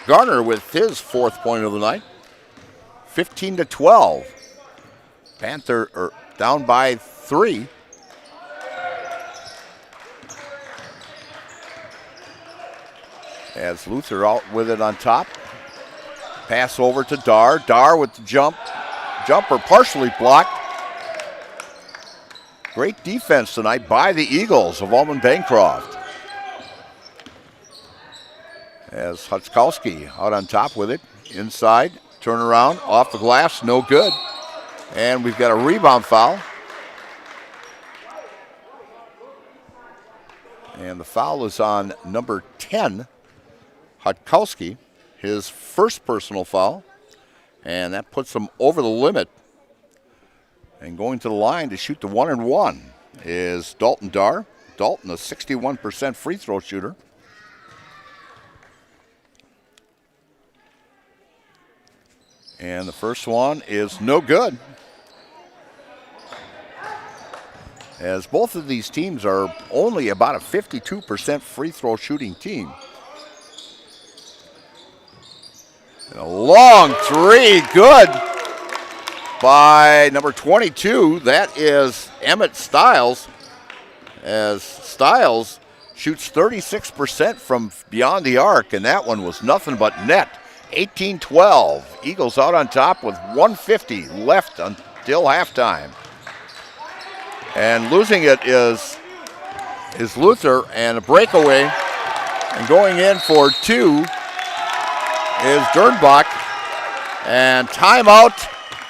Garner with his 4th point of the night. 15-12. Panther down by 3. As Luther out with it on top. Pass over to Dar. Dar with the jumper partially blocked. Great defense tonight by the Eagles of Almond-Bancroft. As Hutzkowski out on top with it. Inside, turnaround, off the glass, no good. And we've got a rebound foul. And the foul is on number 10, Hutzkowski, his first personal foul. And that puts him over the limit. And going to the line to shoot the 1-and-1 is Dalton Dar. Dalton, a 61% free throw shooter. And the first one is no good. As both of these teams are only about a 52% free throw shooting team. And a long 3, good by number 22. That is Emmett Stiles. As Stiles shoots 36% from beyond the arc, and that one was nothing but net. 18-12. Eagles out on top with 1:50 left until halftime. And losing it is Luther, and a breakaway. And going in for 2 is Dernbach. And timeout,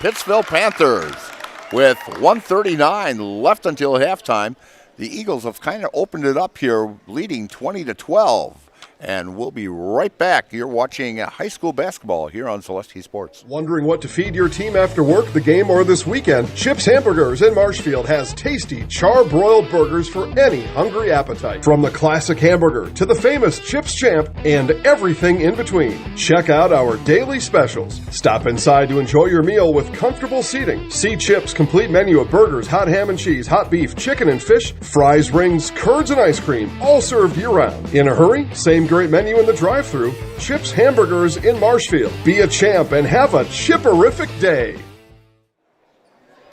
Pittsville Panthers. With 1:39 left until halftime. The Eagles have kind of opened it up here, leading 20-12. And we'll be right back. You're watching high school basketball here on Celeste Sports. Wondering what to feed your team after work, the game, or this weekend? Chips Hamburgers in Marshfield has tasty char-broiled burgers for any hungry appetite. From the classic hamburger to the famous Chips Champ and everything in between. Check out our daily specials. Stop inside to enjoy your meal with comfortable seating. See Chips' complete menu of burgers, hot ham and cheese, hot beef, chicken and fish, fries, rings, curds, and ice cream, all served year-round. In a hurry? Same great menu in the drive-thru. Chips Hamburgers in Marshfield. Be a champ and have a chipperific day.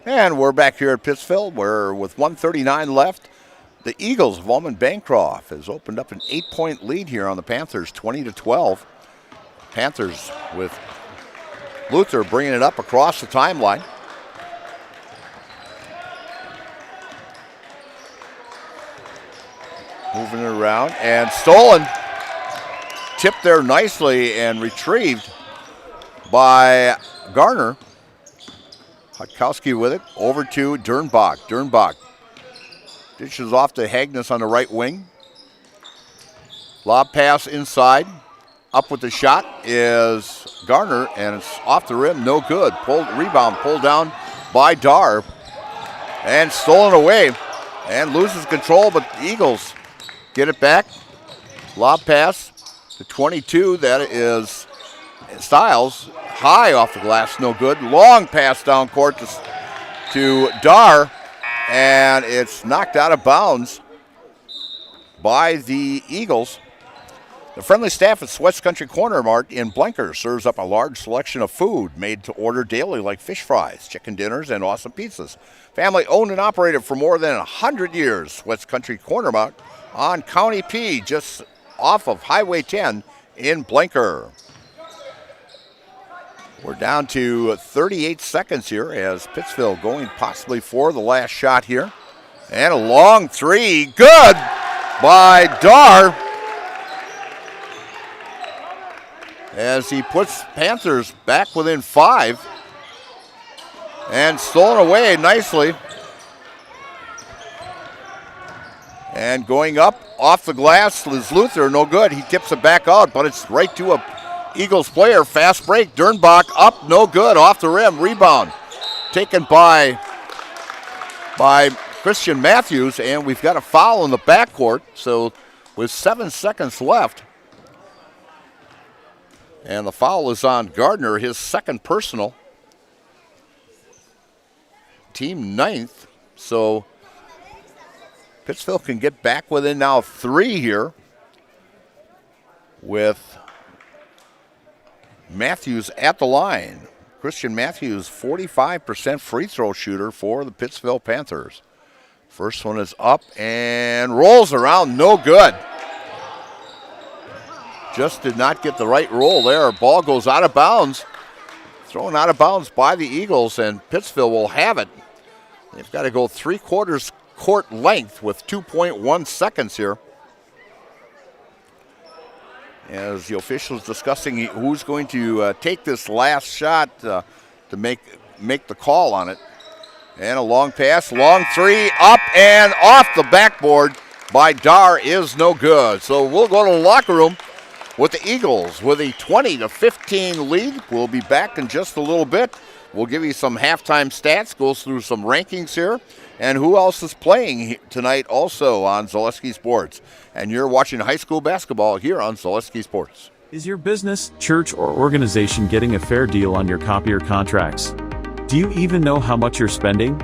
And we're back here at Pittsville, where with 1:39 left, the Eagles of Almond-Bancroft has opened up an 8-point lead here on the Panthers, 20-12. Panthers with Luther bringing it up across the timeline. Moving it around and stolen. Tipped there nicely and retrieved by Garner. Hutzkowski with it. Over to Dernbach. Dernbach dishes off to Hagnes on the right wing. Lob pass inside. Up with the shot is Garner, and it's off the rim. No good. Rebound pulled down by Dar. And stolen away. And loses control, but the Eagles get it back. Lob pass to 22. That is Stiles. High off the glass, no good. Long pass down court to Dar. And it's knocked out of bounds by the Eagles. The friendly staff at Sweats Country Corner Mart in Blenker serves up a large selection of food made to order daily, like fish fries, chicken dinners, and awesome pizzas. Family owned and operated for more than 100 years. Sweats Country Corner Mart on County P, just off of Highway 10 in Blenker. We're down to 38 seconds here as Pittsville going possibly for the last shot here. And a long 3, good by Dar. As he puts Panthers back within 5. And stolen away nicely. And going up off the glass is Luther, no good. He tips it back out, but it's right to a Eagles player. Fast break. Dernbach up, no good. Off the rim. Rebound taken by Christian Matthews, and we've got a foul in the backcourt. So with 7 seconds left, and the foul is on Gardner, his second personal. Team 9th. So Pittsville can get back within now 3 here with Matthews at the line. Christian Matthews, 45% free throw shooter for the Pittsville Panthers. First one is up and rolls around, no good. Just did not get the right roll there. Ball goes out of bounds. Thrown out of bounds by the Eagles, and Pittsville will have it. They've got to go 3/4 court length with 2.1 seconds here. As the officials discussing who's going to take this last shot to make the call on it. And a long pass, long three, up and off the backboard by Dar is no good. So we'll go to the locker room with the Eagles with a 20-15 lead. We'll be back in just a little bit. We'll give you some halftime stats, goes through some rankings here, and who else is playing tonight also on Zaleski Sports. And you're watching high school basketball here on Zaleski Sports. Is your business, church, or organization getting a fair deal on your copier contracts? Do you even know how much you're spending?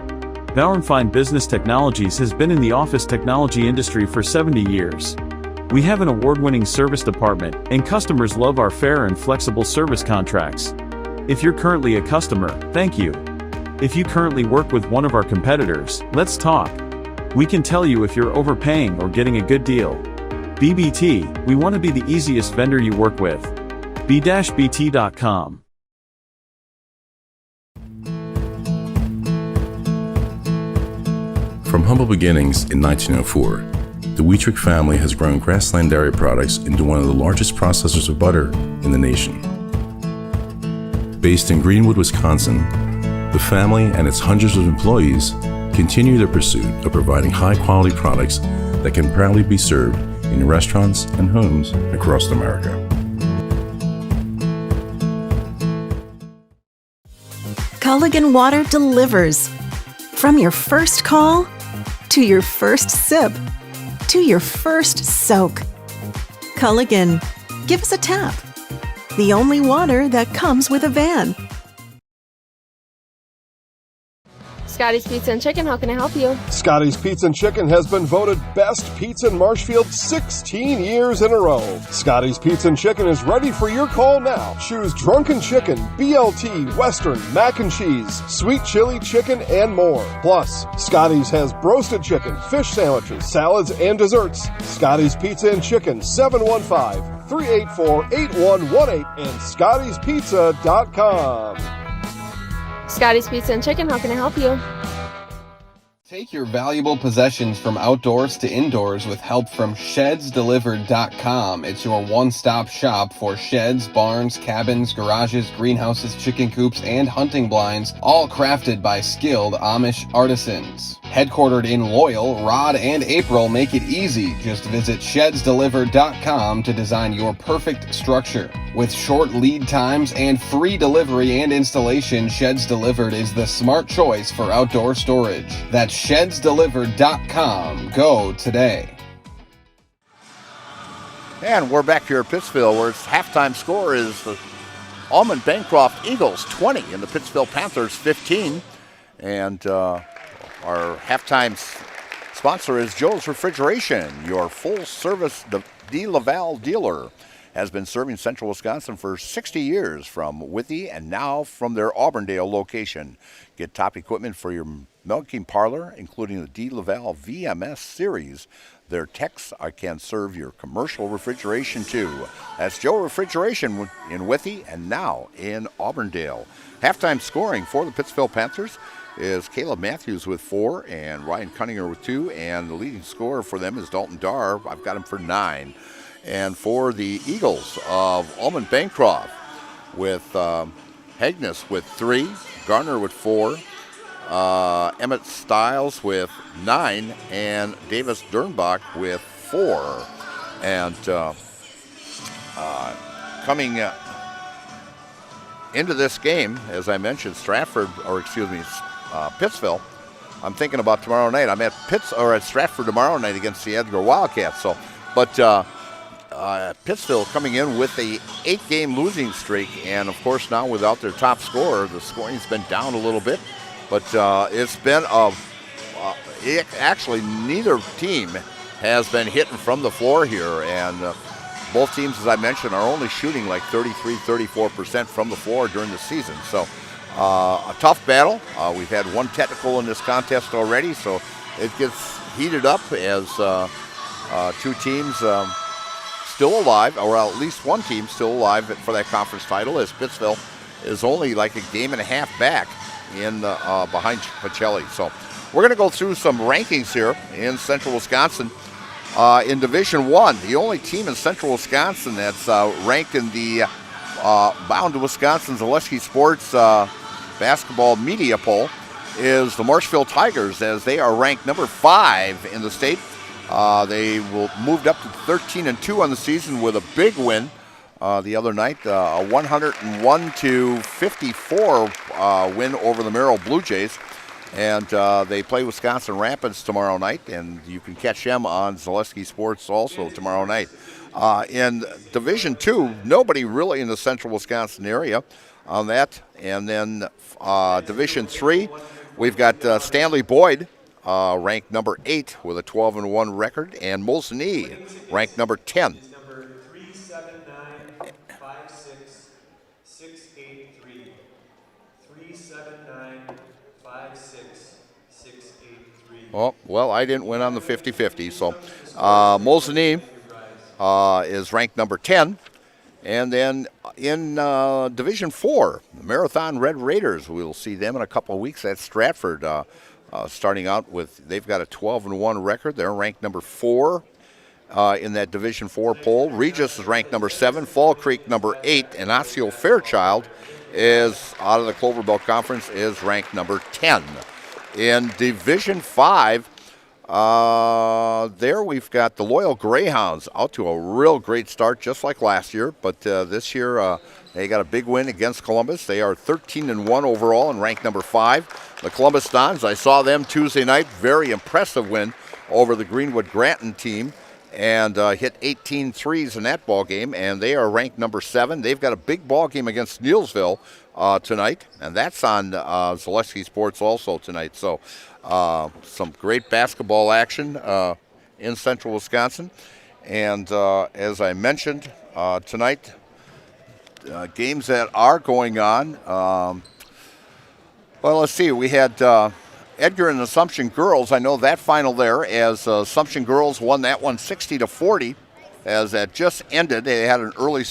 Bauer & Fine Business Technologies has been in the office technology industry for 70 years. We have an award-winning service department, and customers love our fair and flexible service contracts. If you're currently a customer, thank you. If you currently work with one of our competitors, let's talk. We can tell you if you're overpaying or getting a good deal. BBT, we want to be the easiest vendor you work with. b-bt.com. From humble beginnings in 1904, the Wheatrick family has grown Grassland Dairy Products into one of the largest processors of butter in the nation. Based in Greenwood, Wisconsin, the family and its hundreds of employees continue their pursuit of providing high-quality products that can proudly be served in restaurants and homes across America. Culligan Water delivers. From your first call, to your first sip, to your first soak. Culligan, give us a tap. The only water that comes with a van. Scotty's Pizza and Chicken, how can I help you? Scotty's Pizza and Chicken has been voted best pizza in Marshfield 16 years in a row. Scotty's Pizza and Chicken is ready for your call now. Choose drunken chicken, BLT, Western, mac and cheese, sweet chili chicken, and more. Plus, Scotty's has broasted chicken, fish sandwiches, salads, and desserts. Scotty's Pizza and Chicken, 715-384-8118 and scottyspizza.com. Scotty's Pizza and Chicken, how can I help you? Take your valuable possessions from outdoors to indoors with help from ShedsDelivered.com. It's your one-stop shop for sheds, barns, cabins, garages, greenhouses, chicken coops, and hunting blinds, all crafted by skilled Amish artisans. Headquartered in Loyal, Rod and April make it easy. Just visit ShedsDelivered.com to design your perfect structure. With short lead times and free delivery and installation, Sheds Delivered is the smart choice for outdoor storage. That's ShedsDelivered.com. Go today. And we're back here at Pittsville, where its halftime score is the Almond-Bancroft Eagles 20 and the Pittsville Panthers 15. And our halftime sponsor is Joe's Refrigeration, your full-service De Laval dealer. Has been serving Central Wisconsin for 60 years from Withee and now from their Auburndale location. Get top equipment for your milking parlor, including the De Laval VMS series. Their techs can serve your commercial refrigeration too. That's Joe Refrigeration in Withee and now in Auburndale. Halftime scoring for the Pittsville Panthers is Caleb Matthews with 4 and Ryan Cunninger with 2, and the leading scorer for them is Dalton Darr. I've got him for 9. And for the Eagles of Almond-Bancroft with Hagnes with 3, Garner with 4, Emmett Stiles with 9, and Davis Dernbach with 4. And coming into this game, as I mentioned, Pittsville. I'm thinking about tomorrow night. I'm at Stratford tomorrow night against the Edgar Wildcats. Pittsville coming in with a 8-game losing streak, and of course now without their top scorer, the scoring's been down a little bit. But it's been a actually neither team has been hitting from the floor here, and both teams, as I mentioned, are only shooting like 33-34% from the floor during the season. So a tough battle. We've had one technical in this contest already, so it gets heated up as two teams still alive, or at least one team still alive for that conference title, as Pittsville is only like a game and a half back in behind Pacelli. So we're going to go through some rankings here in Central Wisconsin. In Division I, the only team in Central Wisconsin that's ranked in the Bound to Wisconsin Zaleski Sports basketball media poll is the Marshfield Tigers, as they are ranked number 5 in the state. They moved up to 13-2 on the season with a big win the other night, a 101-54 win over the Merrill Blue Jays. And they play Wisconsin Rapids tomorrow night, and you can catch them on Zaleski Sports also tomorrow night. In Division II, nobody really in the Central Wisconsin area on that. And then Division III, we've got Stanley Boyd, ranked number 8 with a 12-1 record, and Molsonee ranked number 10. Number 379-56683. 379-56683. Oh, well, I didn't win on the 50-50. So Molsonee is ranked number 10. And then in Division IV, the Marathon Red Raiders, we'll see them in a couple of weeks at Stratford. Starting out with, they've got a 12-1 record. They're ranked number 4 in that Division IV poll. Regis is ranked number 7, Fall Creek number 8, and Osseo Fairchild is, out of the Clover Belt Conference, is ranked number 10. In Division V, there we've got the Loyal Greyhounds out to a real great start, just like last year. But this year they got a big win against Columbus. They are 13-1 overall and ranked number 5. The Columbus Dons, I saw them Tuesday night. Very impressive win over the Greenwood Granton team, and hit 18 threes in that ball game, and they are ranked number 7. They've got a big ball game against Neillsville tonight, and that's on Zaleski Sports also tonight. So some great basketball action in Central Wisconsin. And as I mentioned tonight, games that are going on. Well, let's see. We had Edgar and Assumption Girls. I know that final there, as Assumption Girls won that one 60-40, as that just ended. They had an early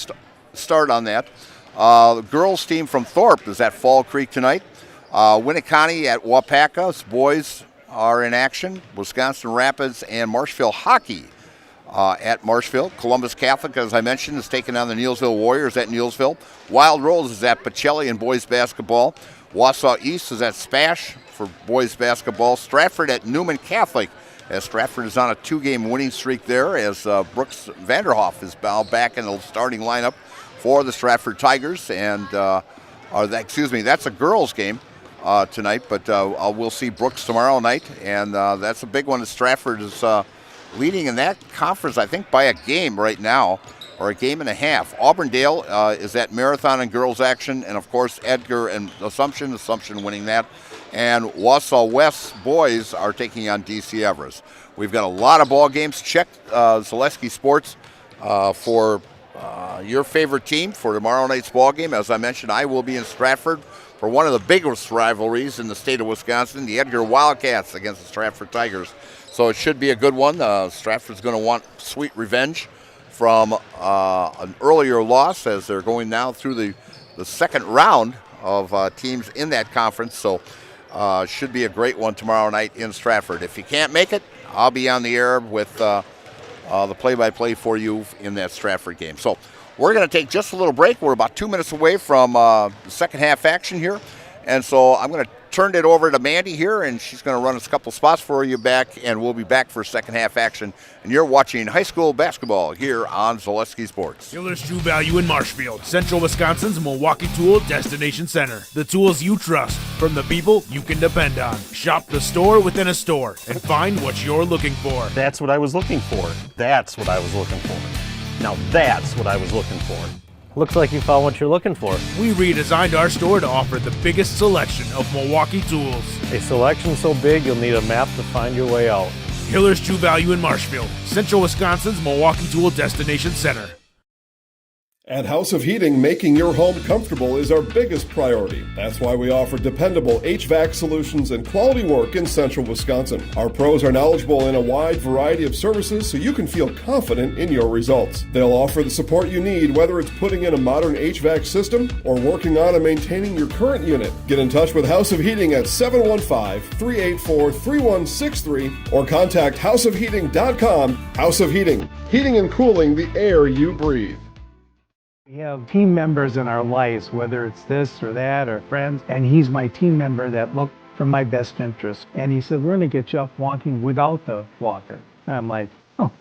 start on that. The girls team from Thorpe is at Fall Creek tonight. Winneconne at Wapaka's boys are in action. Wisconsin Rapids and Marshfield Hockey at Marshfield. Columbus Catholic, as I mentioned, is taking on the Neillsville Warriors at Neillsville. Wild Rose is at Pacelli in boys basketball. Wausau East is at Spash for boys basketball. Stratford at Newman Catholic, as Stratford is on a 2-game winning streak there, as Brooks Vanderhoff is back in the starting lineup for the Stratford Tigers. And that's a girls' game tonight, but we'll see Brooks tomorrow night, and that's a big one. Stratford is leading in that conference, I think, by a game right now, or a game and a half. Auburndale is at Marathon and girls action, and of course Edgar and Assumption winning that. And Wausau West boys are taking on DC Everest. We've got a lot of ball games. Check Zaleski Sports for your favorite team for tomorrow night's ball game. As I mentioned, I will be in Stratford for one of the biggest rivalries in the state of Wisconsin, the Edgar Wildcats against the Stratford Tigers. So it should be a good one. Stratford's going to want sweet revenge from an earlier loss, as they're going now through the second round of teams in that conference. So should be a great one tomorrow night in Stratford. If you can't make it, I'll be on the air with the play-by-play for you in that Stratford game. So we're going to take just a little break. We're about 2 minutes away from the second half action here. And so I'm going to turn it over to Mandy here, and she's going to run us a couple spots for you back, and we'll be back for second half action. And you're watching high school basketball here on Zaleski Sports. Dealer's True Value in Marshfield, Central Wisconsin's Milwaukee Tool Destination Center. The tools you trust from the people you can depend on. Shop the store within a store and find what you're looking for. That's what I was looking for. That's what I was looking for. Now that's what I was looking for. Looks like you found what you're looking for. We redesigned our store to offer the biggest selection of Milwaukee tools. A selection so big you'll need a map to find your way out. Hiller's True Value in Marshfield, Central Wisconsin's Milwaukee Tool Destination Center. At House of Heating, making your home comfortable is our biggest priority. That's why we offer dependable HVAC solutions and quality work in Central Wisconsin. Our pros are knowledgeable in a wide variety of services so you can feel confident in your results. They'll offer the support you need, whether it's putting in a modern HVAC system or working on and maintaining your current unit. Get in touch with House of Heating at 715-384-3163 or contact houseofheating.com. House of Heating, heating and cooling the air you breathe. We have team members in our lives, whether it's this or that or friends, and he's my team member that looked for my best interest. And he said, we're going to get you up walking without the walker. And I'm like, oh,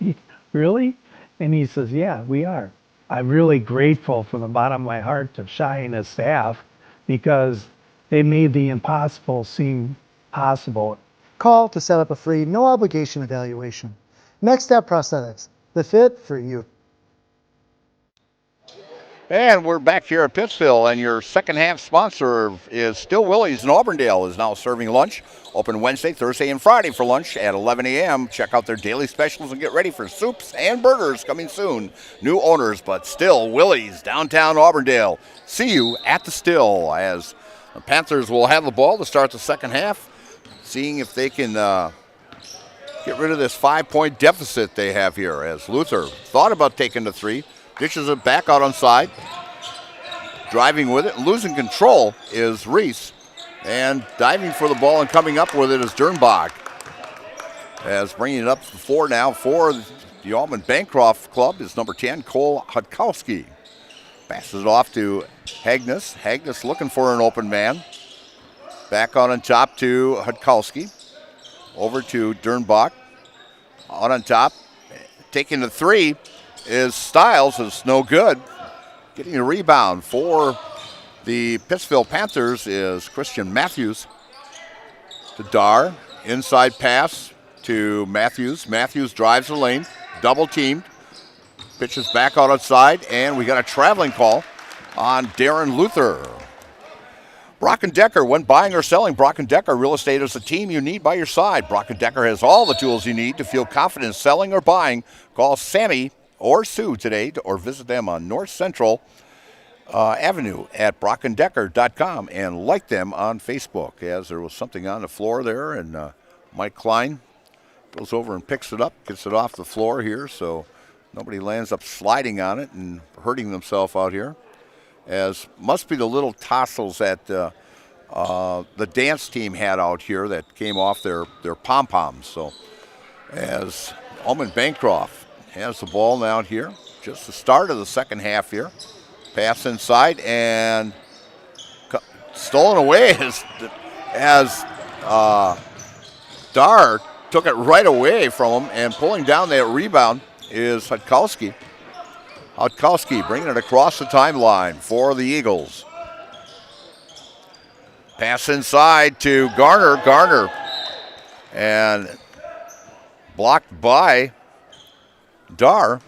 really? And he says, yeah, we are. I'm really grateful from the bottom of my heart to Shai and his staff because they made the impossible seem possible. Call to set up a free, no obligation evaluation. Next Step Prosthetics, the fit for you. And we're back here at Pittsville, and your second half sponsor is still Willie's in Auburndale, is now serving lunch. Open Wednesday, Thursday, and Friday for lunch at 11 a.m. Check out their daily specials and get ready for soups and burgers coming soon. New owners, but still Willie's, downtown Auburndale. See you at the Still as the Panthers will have the ball to start the second half, seeing if they can get rid of this 5-point deficit they have here, as Luther thought about taking the three. Dishes it back out on side. Driving with it, losing control is Reese. And diving for the ball and coming up with it is Dernbach. As bringing it up to the floor now for the Almond-Bancroft club is number 10, Cole Hudkowski. Passes it off to Hagnes. Hagnes looking for an open man. Back on top to Hudkowski. Over to Dernbach. On top. Taking the three is Stiles, is no good. Getting a rebound for the Pittsville Panthers is Christian Matthews. To Dar, inside pass to Matthews. Matthews drives the lane, double teamed. Pitches back out outside, and we got a traveling call on Darren Luther. Brock & Decker, when buying or selling, Brock & Decker Real Estate is the team you need by your side. Brock & Decker has all the tools you need to feel confident selling or buying. Call Sammy or Sue today, or visit them on North Central Avenue at brockanddecker.com and like them on Facebook. As there was something on the floor there, and Mike Klein goes over and picks it up, gets it off the floor here, so nobody lands up sliding on it and hurting themselves out here. As must be the little tassels that the dance team had out here that came off their pom-poms. So as Almond-Bancroft has the ball now here, just the start of the second half here. Pass inside and stolen away as Dar took it right away from him, and pulling down that rebound is Hudkowski. Hudkowski bringing it across the timeline for the Eagles. Pass inside to Garner. Garner and blocked by Dar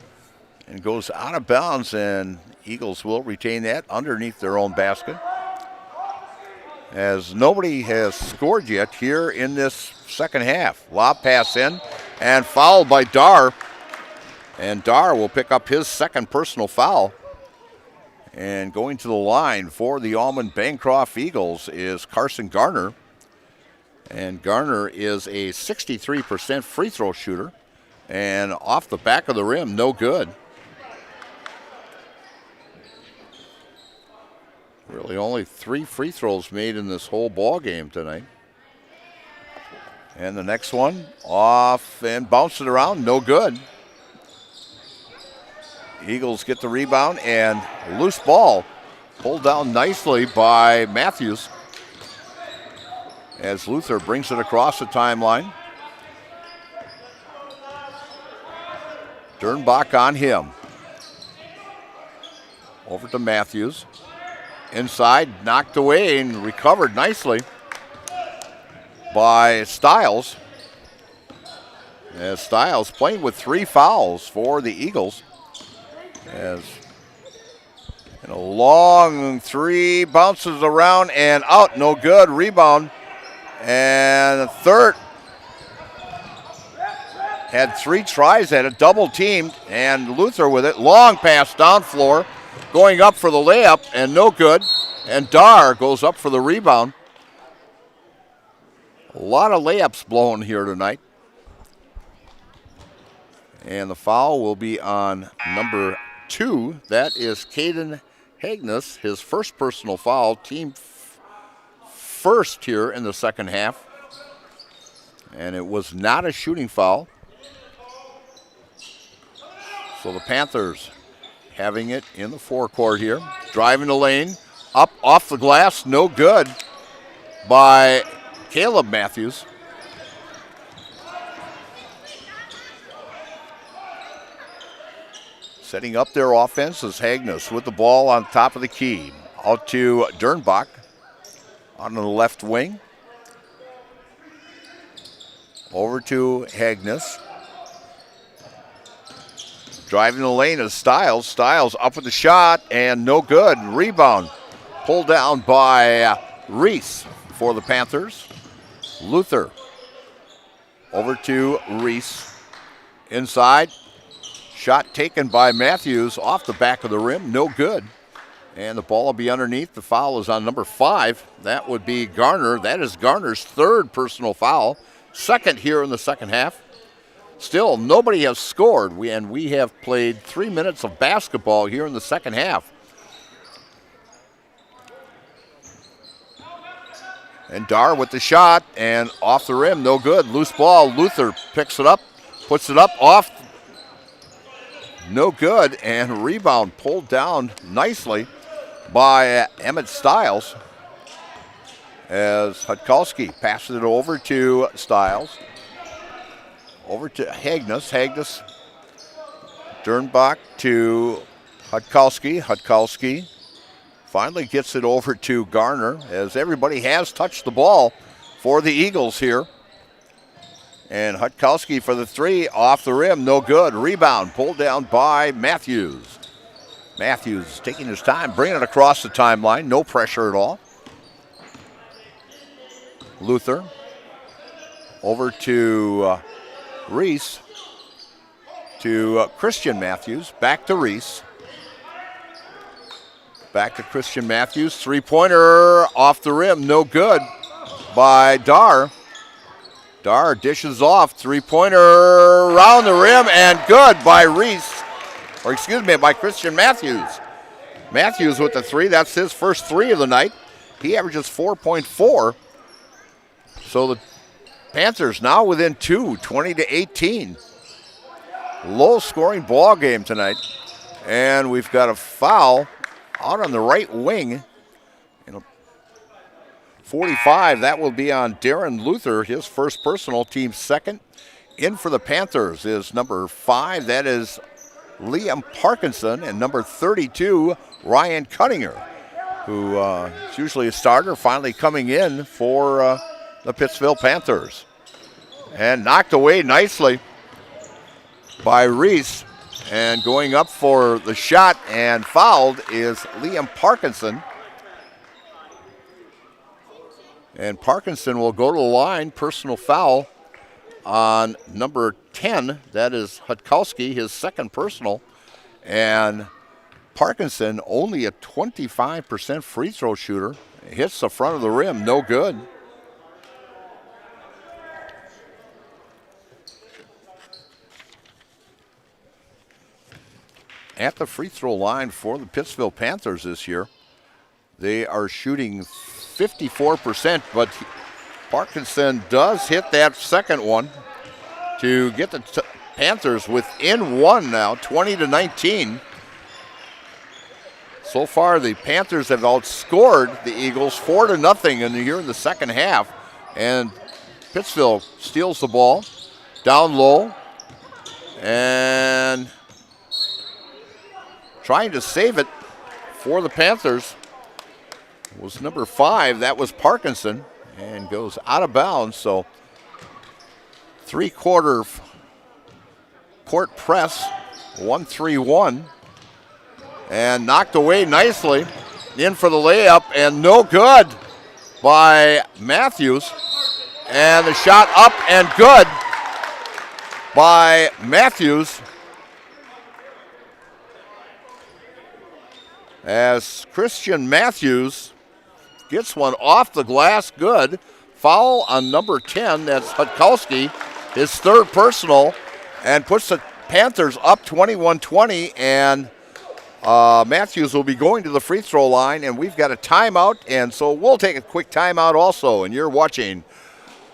and goes out of bounds, and Eagles will retain that underneath their own basket. As nobody has scored yet here in this second half. Lob pass in and fouled by Dar. And Dar will pick up his second personal foul. And going to the line for the Almond-Bancroft Eagles is Carson Garner. And Garner is a 63% free throw shooter. And off the back of the rim, no good. Really only 3 free throws made in this whole ball game tonight. And the next one, off and bounce it around, no good. Eagles get the rebound, and loose ball pulled down nicely by Matthews as Luther brings it across the timeline. Dernbach on him. Over to Matthews. Inside, knocked away and recovered nicely by Stiles. As Stiles playing with 3 fouls for the Eagles. As And a long three, bounces around and out, no good. Rebound. And third had 3 tries at it, double teamed, and Luther with it. Long pass down floor, going up for the layup, and no good. And Dar goes up for the rebound. A lot of layups blown here tonight. And the foul will be on number 2. That is Caden Hagnes, his first personal foul, team first here in the second half. And it was not a shooting foul. So the Panthers having it in the forecourt here. Driving the lane, up off the glass, no good by Caleb Matthews. Setting up their offense is Hagnes with the ball on top of the key. Out to Dernbach on the left wing. Over to Hagnes. Driving the lane is Stiles. Stiles up with the shot and no good. Rebound pulled down by Reese for the Panthers. Luther over to Reese. Inside. Shot taken by Matthews off the back of the rim, no good. And the ball will be underneath. The foul is on number 5. That would be Garner. That is Garner's third personal foul. Second here in the second half. Still, nobody has scored, and we have played 3 minutes of basketball here in the second half. And Dar with the shot, and off the rim, no good. Loose ball, Luther picks it up, puts it up, off. No good, and rebound pulled down nicely by Emmett Stiles as Hutkalski passes it over to Stiles. Over to Hagnes. Hagnes, Dernbach to Hutkalski. Hutkalski finally gets it over to Garner as everybody has touched the ball for the Eagles here. And Hutkalski for the 3, off the rim, no good. Rebound pulled down by Matthews. Matthews taking his time, bringing it across the timeline, no pressure at all. Luther over to Reese, to Christian Matthews, back to Reese. Back to Christian Matthews, 3-pointer off the rim, no good by Dar. Dar dishes off, 3-pointer around the rim and good by Reese, or excuse me, by Christian Matthews. Matthews with the 3, that's his first 3 of the night. He averages 4.4. So the Panthers now within 2, 20-18. Low scoring ball game tonight. And we've got a foul out on the right wing. 45, that will be on Darren Luther, his first personal, team second. In for the Panthers is number 5, that is Liam Parkinson, and number 32, Ryan Cunninger, who is usually a starter, finally coming in for the Pittsville Panthers. And knocked away nicely by Reese, and going up for the shot and fouled is Liam Parkinson. And Parkinson will go to the line, personal foul on number 10. That is Hutkalski, his second personal. And Parkinson, only a 25% free throw shooter, hits the front of the rim, no good. At the free throw line for the Pittsville Panthers this year, they are shooting 54%, but Parkinson does hit that second one to get the Panthers within 1 now, 20-19. So far, the Panthers have outscored the Eagles 4-0 here in the second half, and Pittsville steals the ball down low and trying to save it for the Panthers was number 5, that was Parkinson, and goes out of bounds. So 3-quarter court press, 1-3-1, and knocked away nicely. In for the layup, and no good by Matthews. And the shot up and good by Matthews. As Christian Matthews gets one off the glass, good. Foul on number 10, that's Hutkowski, his third personal, and puts the Panthers up 21-20, and Matthews will be going to the free throw line, and we've got a timeout, and so we'll take a quick timeout also, and you're watching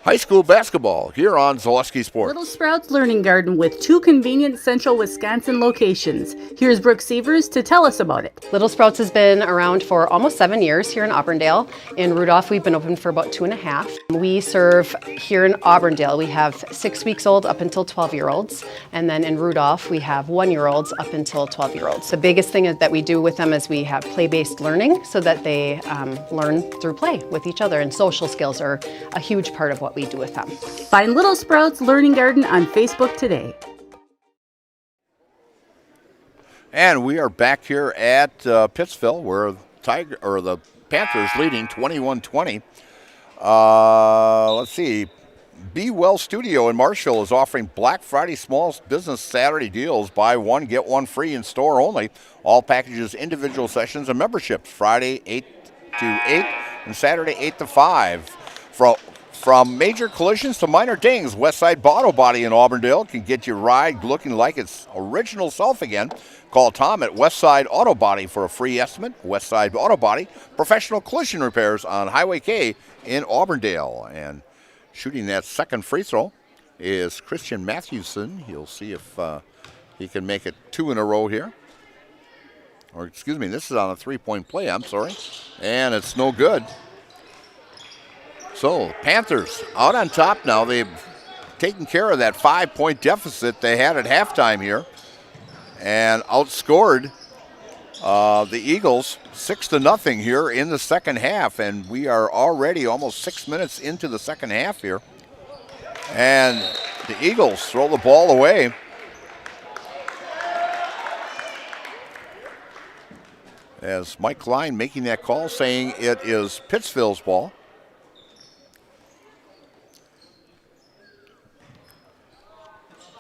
high school basketball here on Zaleski Sports. Little Sprouts Learning Garden with 2 convenient central Wisconsin locations. Here's Brooke Sievers to tell us about it. Little Sprouts has been around for almost 7 years here in Auburndale. In Rudolph, we've been open for about 2.5. We serve here in Auburndale, we have 6 weeks old up until 12-year-olds. And then in Rudolph, we have 1-year-olds up until 12-year-olds. The biggest thing that we do with them is we have play-based learning so that they learn through play with each other. And social skills are a huge part of what we do with them. Find Little Sprouts Learning Garden on Facebook today. And we are back here at Pittsville, where the Panthers leading 21-20. Let's see. Be Well Studio in Marshall is offering Black Friday Small Business Saturday deals. Buy one, get one free in store only. All packages, individual sessions, and memberships. Friday 8 to 8 and Saturday 8 to 5. From major collisions to minor dings, Westside Auto Body in Auburndale can get your ride looking like its original self again. Call Tom at Westside Auto Body for a free estimate. Westside Auto Body, professional collision repairs on Highway K in Auburndale. And shooting that second free throw is Christian Matthewson. He'll see if he can make it 2 in a row here. Or excuse me, this is on a three-point play, I'm sorry. And it's no good. So, Panthers out on top now. They've taken care of that 5-point deficit they had at halftime here and outscored the Eagles 6-0 here in the second half. And we are already almost 6 minutes into the second half here. And the Eagles throw the ball away. As Mike Klein making that call, saying it is Pittsville's ball.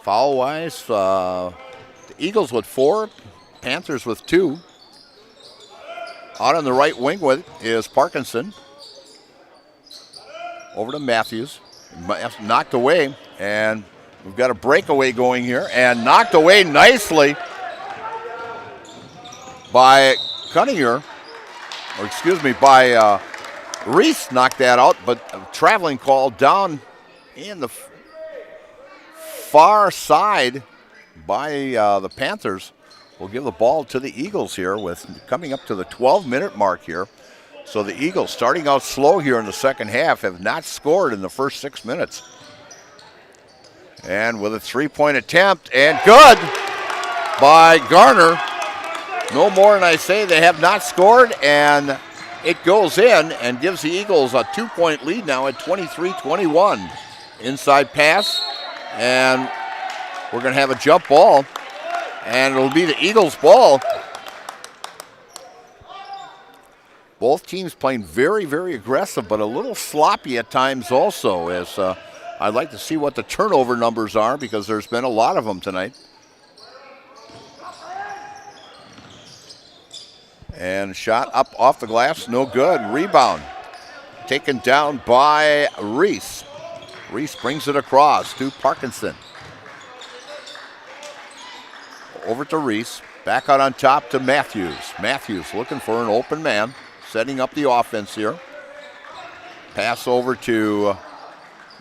Foul-wise, the Eagles with 4, Panthers with 2. Out on the right wing with is Parkinson. Over to Matthews. Knocked away, and we've got a breakaway going here, and knocked away nicely by Cunninger, or excuse me, by Reese knocked that out, but a traveling call down in the far side by the Panthers. Will give the ball to the Eagles here with coming up to the 12-minute mark here. So the Eagles starting out slow here in the second half, have not scored in the first 6 minutes. And with a 3-point attempt, and good by Garner. No more than I say, they have not scored, and it goes in and gives the Eagles a 2-point lead now at 23-21. Inside pass, and we're going to have a jump ball, and it'll be the Eagles' ball. Both teams playing very, very aggressive, but a little sloppy at times also, as I'd like to see what the turnover numbers are, because there's been a lot of them tonight. And shot up off the glass, no good. Rebound taken down by Reese. Reese brings it across to Parkinson. Over to Reese. Back out on top to Matthews. Matthews looking for an open man. Setting up the offense here. Pass over to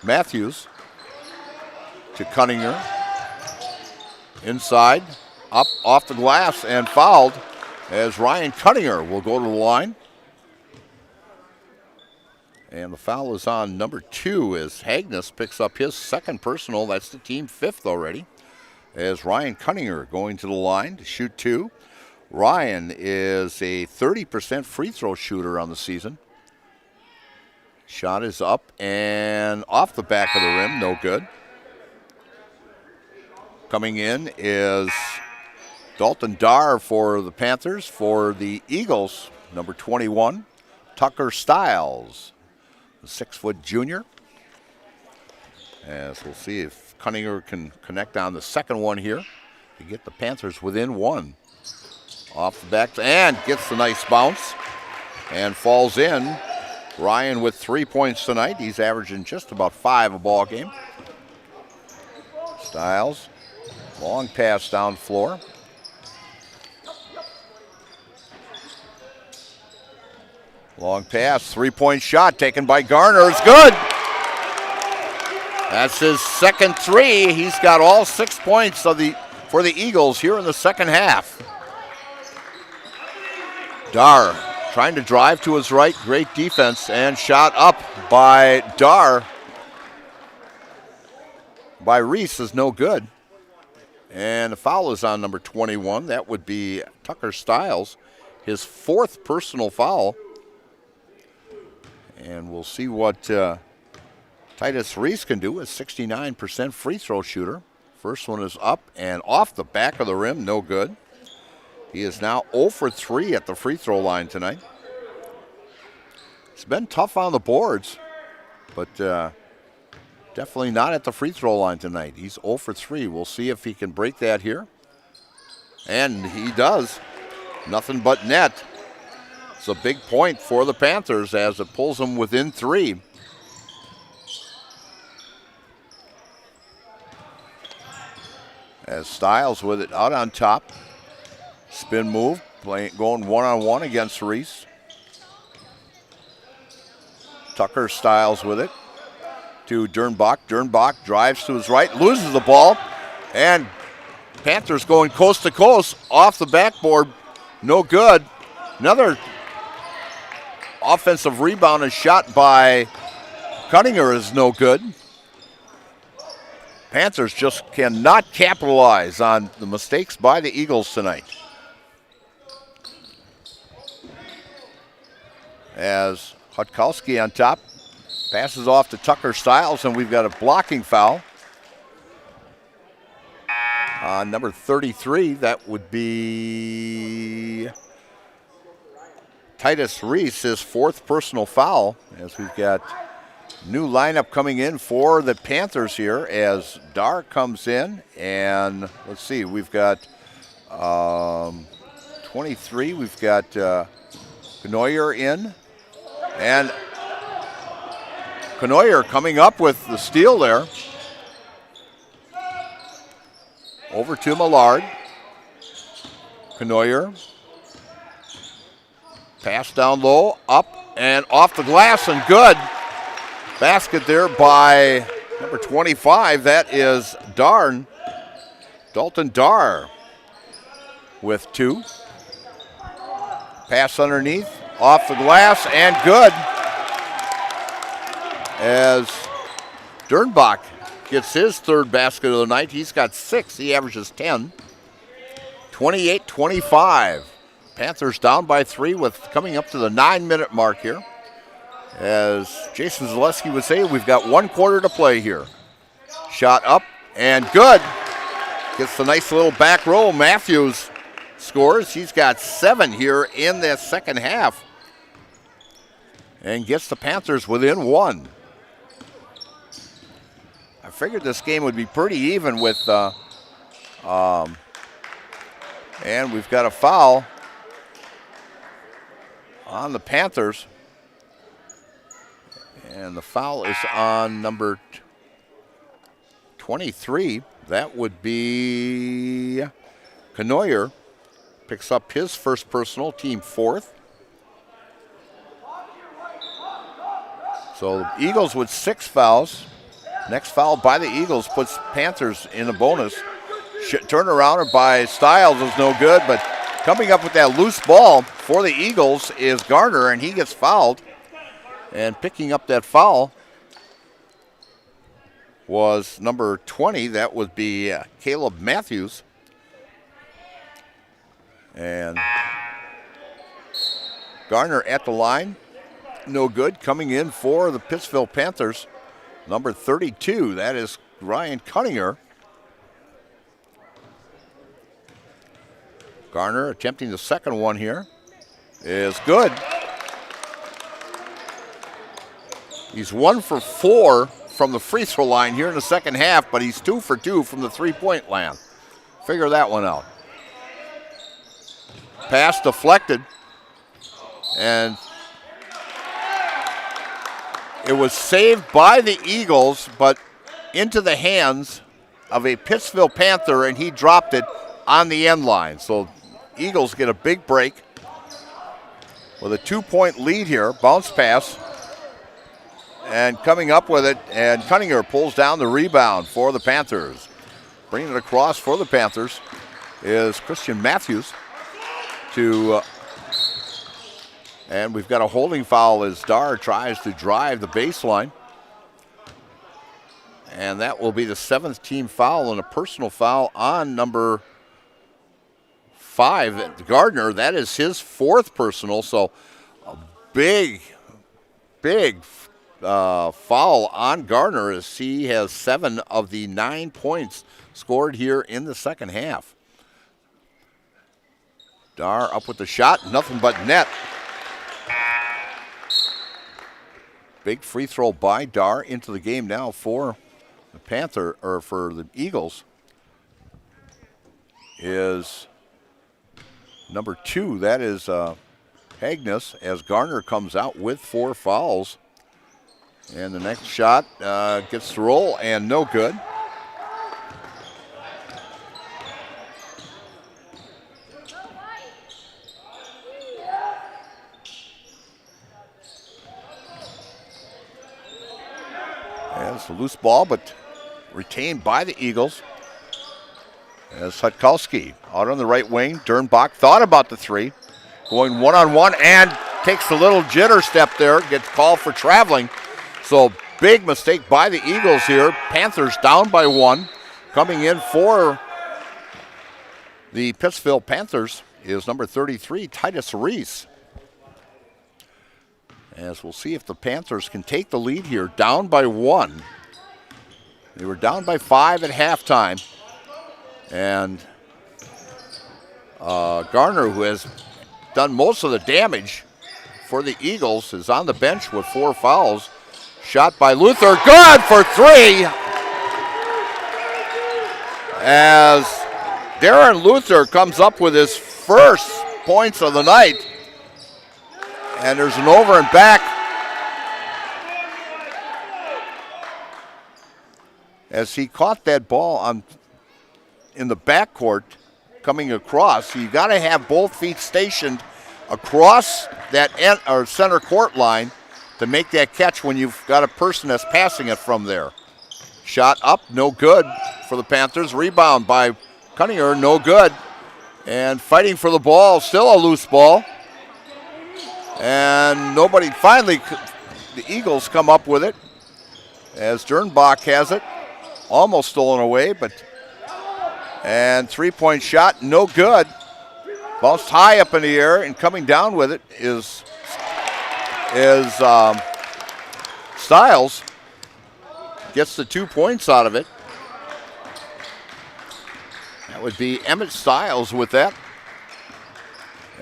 Matthews. To Cunninger. Inside. Up off the glass and fouled as Ryan Cunninger will go to the line. And the foul is on number 2 as Hagnes picks up his second personal. That's the team 5th already. As Ryan Cunninger going to the line to shoot 2. Ryan is a 30% free throw shooter on the season. Shot is up and off the back of the rim, no good. Coming in is Dalton Darr for the Panthers. For the Eagles, number 21, Tucker Stiles, the 6-foot junior. As we'll see if Cunninger can connect on the second one here to get the Panthers within one. Off the back and gets the nice bounce and falls in. Ryan with 3 points tonight. He's averaging just about 5 a ball game. Stiles, long pass down floor. Long pass, 3-point shot taken by Garner. It's good. That's his second three. He's got all 6 points for the Eagles here in the second half. Darr trying to drive to his right. Great defense and shot up by Darr. By Reese is no good. And the foul is on number 21. That would be Tucker Stiles, his 4th personal foul. And we'll see what Titus Reese can do, a 69% free throw shooter. First one is up and off the back of the rim, no good. He is now 0 for 3 at the free throw line tonight. It's been tough on the boards, but definitely not at the free throw line tonight. He's 0 for 3. We'll see if he can break that here. And he does. Nothing but net. It's a big point for the Panthers as it pulls them within 3. As Stiles with it out on top. Spin move, going one-on-one against Reese. Tucker Stiles with it to Dernbach. Dernbach drives to his right, loses the ball, and Panthers going coast to coast off the backboard. No good. Another offensive rebound and shot by Cunninger is no good. Panthers just cannot capitalize on the mistakes by the Eagles tonight. As Hutkowski on top, passes off to Tucker Stiles, and we've got a blocking foul on number 33. That would be Titus Reese, his 4th personal foul, as we've got new lineup coming in for the Panthers here as Darr comes in. And let's see, we've got 23, we've got Knoyer in. And Knoyer coming up with the steal there. Over to Millard. Knoyer. Pass down low, up and off the glass and good. Basket there by number 25. That is Dalton Darr with 2. Pass underneath, off the glass and good. As Dernbach gets his 3rd basket of the night. He's got 6. He averages 10. 28-25. Panthers down by 3 with coming up to the 9-minute mark here. As Jason Zaleski would say, we've got 1 quarter to play here. Shot up and good. Gets the nice little back row. Matthews scores. He's got 7 here in the second half. And gets the Panthers within 1. I figured this game would be pretty even with, and we've got a foul on the Panthers. And the foul is on number 23. That would be Knoyer. Picks up his 1st personal, team 4th. So the Eagles with 6 fouls. Next foul by the Eagles puts Panthers in a bonus. Turnaround by Stiles is no good, but coming up with that loose ball for the Eagles is Garner, and he gets fouled. And picking up that foul was number 20. That would be Caleb Matthews. And Garner at the line. No good. Coming in for the Pittsville Panthers, number 32. That is Ryan Cunninger. Garner attempting the second one here is good. He's 1 for 4 from the free throw line here in the second half, but he's 2 for 2 from the three-point land. Figure that one out. Pass deflected, and it was saved by the Eagles, but into the hands of a Pittsville Panther, and he dropped it on the end line. So Eagles get a big break with a 2-point lead here. Bounce pass, and coming up with it, and Cunningham pulls down the rebound for the Panthers. Bringing it across for the Panthers is Christian Matthews. And we've got a holding foul as Dar tries to drive the baseline. And that will be the 7th team foul and a personal foul on number 5, Gardner. That is his 4th personal, so a big foul on Gardner as he has 7 of the 9 points scored here in the second half. Dar up with the shot, nothing but net. Big free throw by Dar into the game now for the for the Eagles is number 2. That is Hagnes, as Garner comes out with 4 fouls. And the next shot gets the roll and no good. And it's a loose ball, but retained by the Eagles. As Hutkowski out on the right wing. Dernbach thought about the 3. Going one-on-one and takes a little jitter step there. Gets called for traveling. So big mistake by the Eagles here. Panthers down by 1. Coming in for the Pittsville Panthers is number 33, Titus Reese. As we'll see if the Panthers can take the lead here, down by 1. They were down by 5 at halftime. And Garner, who has done most of the damage for the Eagles, is on the bench with 4 fouls. Shot by Luther, good for 3. As Darren Luther comes up with his first points of the night. And there's an over and back as he caught that ball in the backcourt coming across. So you got to have both feet stationed across that center court line to make that catch when you've got a person that's passing it from there. Shot up, no good for the Panthers. Rebound by Cunningham, no good. And fighting for the ball, still a loose ball. And nobody, finally, the Eagles come up with it as Dernbach has it. Almost stolen away, and 3-point shot, no good. Bounced high up in the air, and coming down with it is Stiles. Gets the 2 points out of it. That would be Emmett Stiles with that.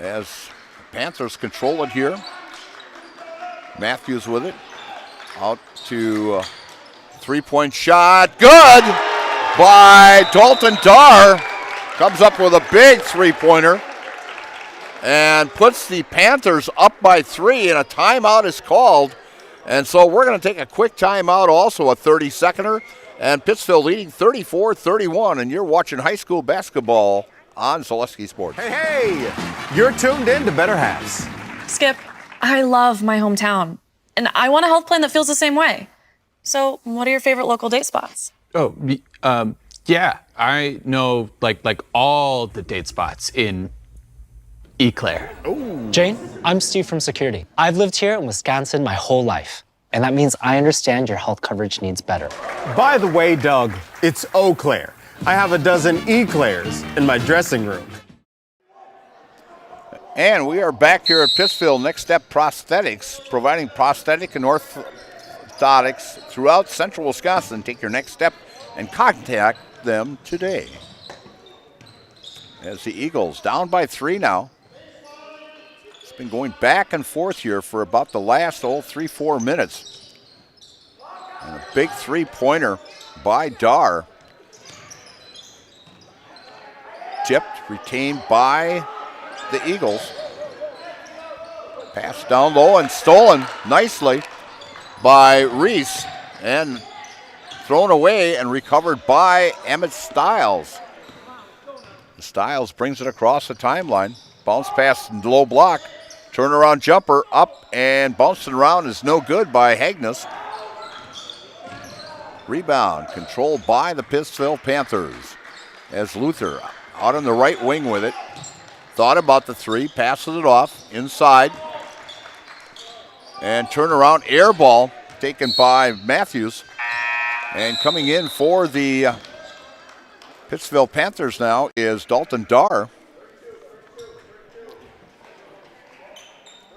As Panthers control it here. Matthews with it. Out to 3-point shot. Good by Dalton Dar. Comes up with a big 3-pointer. And puts the Panthers up by 3, and a timeout is called. And so we're going to take a quick timeout, also a 30-seconder. And Pittsville leading 34-31. And you're watching high school basketball on Zaleski Sports. Hey, you're tuned in to Better Halves. Skip, I love my hometown, and I want a health plan that feels the same way. So what are your favorite local date spots? Oh, yeah, I know like all the date spots in Eau Claire. Jane, I'm Steve from security. I've lived here in Wisconsin my whole life, and that means I understand your health coverage needs better. By the way, Doug, it's Eau Claire. I have a dozen Eclairs in my dressing room. And we are back here at Pittsville Next Step Prosthetics, providing prosthetic and orthotics throughout central Wisconsin. Take your next step and contact them today. as the Eagles down by 3 now. It's been going back and forth here for about the last 3-4 minutes. And a big three-pointer by Dar. Tipped, retained by the Eagles. Pass down low and stolen nicely by Reese and thrown away and recovered by Emmett Stiles. Stiles brings it across the timeline. Bounce pass low block. Turnaround jumper up and bouncing around is no good by Hagnes. Rebound controlled by the Pittsville Panthers as Luther out on the right wing with it. Thought about the three, passes it off inside. And turnaround air ball taken by Matthews. And coming in for the Pittsville Panthers now is Dalton Dar.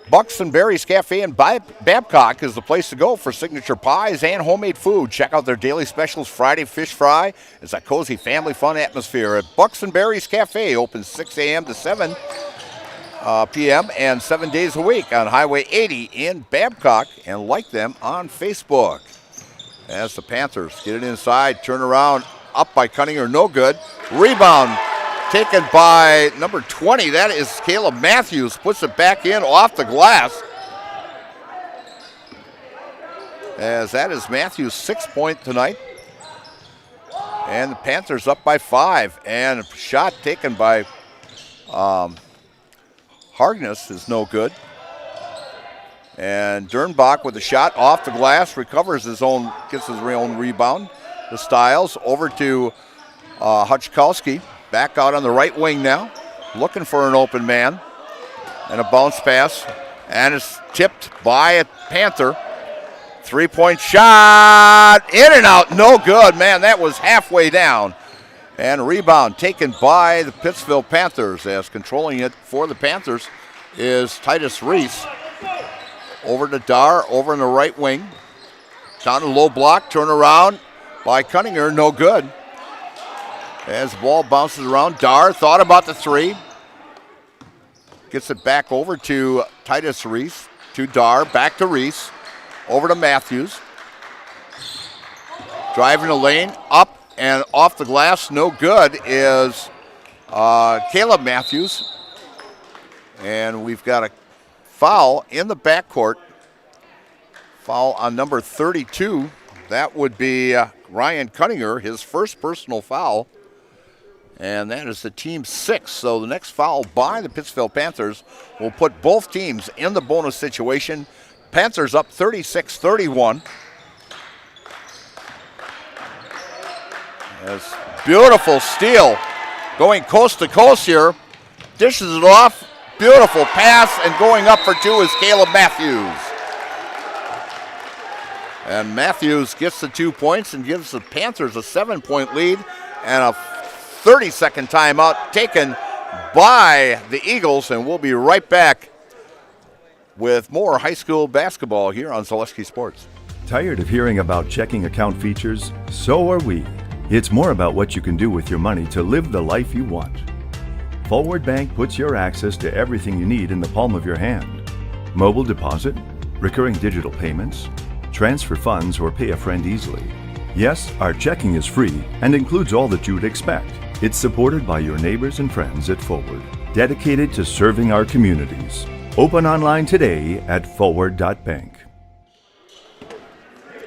Buxton Berries Cafe in Babcock is the place to go for signature pies and homemade food. Check out their daily specials. Friday fish fry. It's a cozy family fun atmosphere at Buxton Berries Cafe. Open 6 a.m. to 7 p.m. and 7 days a week on Highway 80 in Babcock. And like them on Facebook. As the Panthers get it inside, turn around, up by Cunninger, no good. Rebound taken by number 20. That is Caleb Matthews. Puts it back in off the glass. As that is Matthews' 6th point tonight. And the Panthers up by 5. And a shot taken by Hargness is no good. And Dernbach with a shot off the glass, recovers his own, gets his own rebound. The Stiles over to Hutchkowski. Back out on the right wing now, looking for an open man. And a bounce pass, and it's tipped by a Panther. 3-point shot, in and out, no good. Man, that was halfway down. And a rebound taken by the Pittsville Panthers, as controlling it for the Panthers is Titus Reese. Over to Dar, over in the right wing. Down a low block, turn around by Cunninger, no good. As the ball bounces around, Dar thought about the three. Gets it back over to Titus Reese, to Dar, back to Reese, over to Matthews. Driving the lane, up and off the glass, no good, is Caleb Matthews. And we've got a foul in the backcourt. Foul on number 32. That would be Ryan Cunninger, his first personal foul. And that is the team's 6th. So the next foul by the Pittsville Panthers will put both teams in the bonus situation. Panthers up 36-31. As beautiful steal going coast to coast here. Dishes it off. Beautiful pass, and going up for 2 is Caleb Matthews. And Matthews gets the 2 points and gives the Panthers a 7-point lead, and a 30-second timeout taken by the Eagles, and we'll be right back with more high school basketball here on Zaleski Sports. Tired of hearing about checking account features? So are we. It's more about what you can do with your money to live the life you want. Forward Bank puts your access to everything you need in the palm of your hand. Mobile deposit, recurring digital payments, transfer funds, or pay a friend easily. Yes, our checking is free and includes all that you would expect. It's supported by your neighbors and friends at Forward, dedicated to serving our communities. Open online today at forward.bank.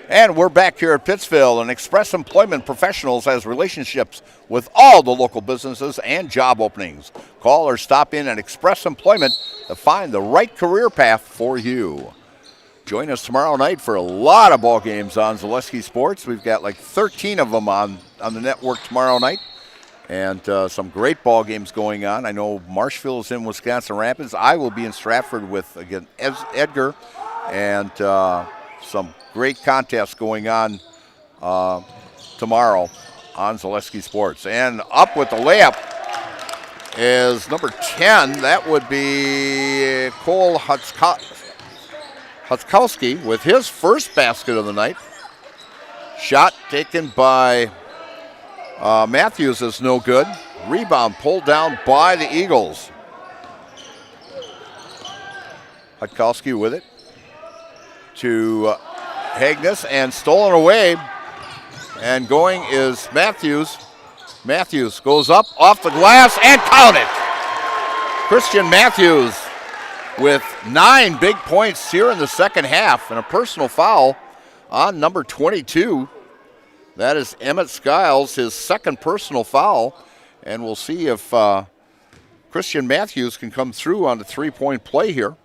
And we're back here at Pittsville, and Express Employment Professionals has relationships with all the local businesses and job openings. Call or stop in at Express Employment to find the right career path for you. Join us tomorrow night for a lot of ball games on Zaleski Sports. We've got like 13 of them on the network tomorrow night, and some great ball games going on. I know Marshfield is in Wisconsin Rapids. I will be in Stratford with, again, Edgar, and some great contests going on tomorrow on Zaleski Sports. And up with the layup is number 10. That would be Cole Hutzkowski with his first basket of the night. Shot taken by Matthews is no good. Rebound pulled down by the Eagles. Hutkowski with it to Hagnes and stolen away. And going is Matthews. Matthews goes up off the glass and counted. Christian Matthews with 9 big points here in the second half and a personal foul on number 22. That is Emmett Skiles, his second personal foul. And we'll see if Christian Matthews can come through on the three-point play here.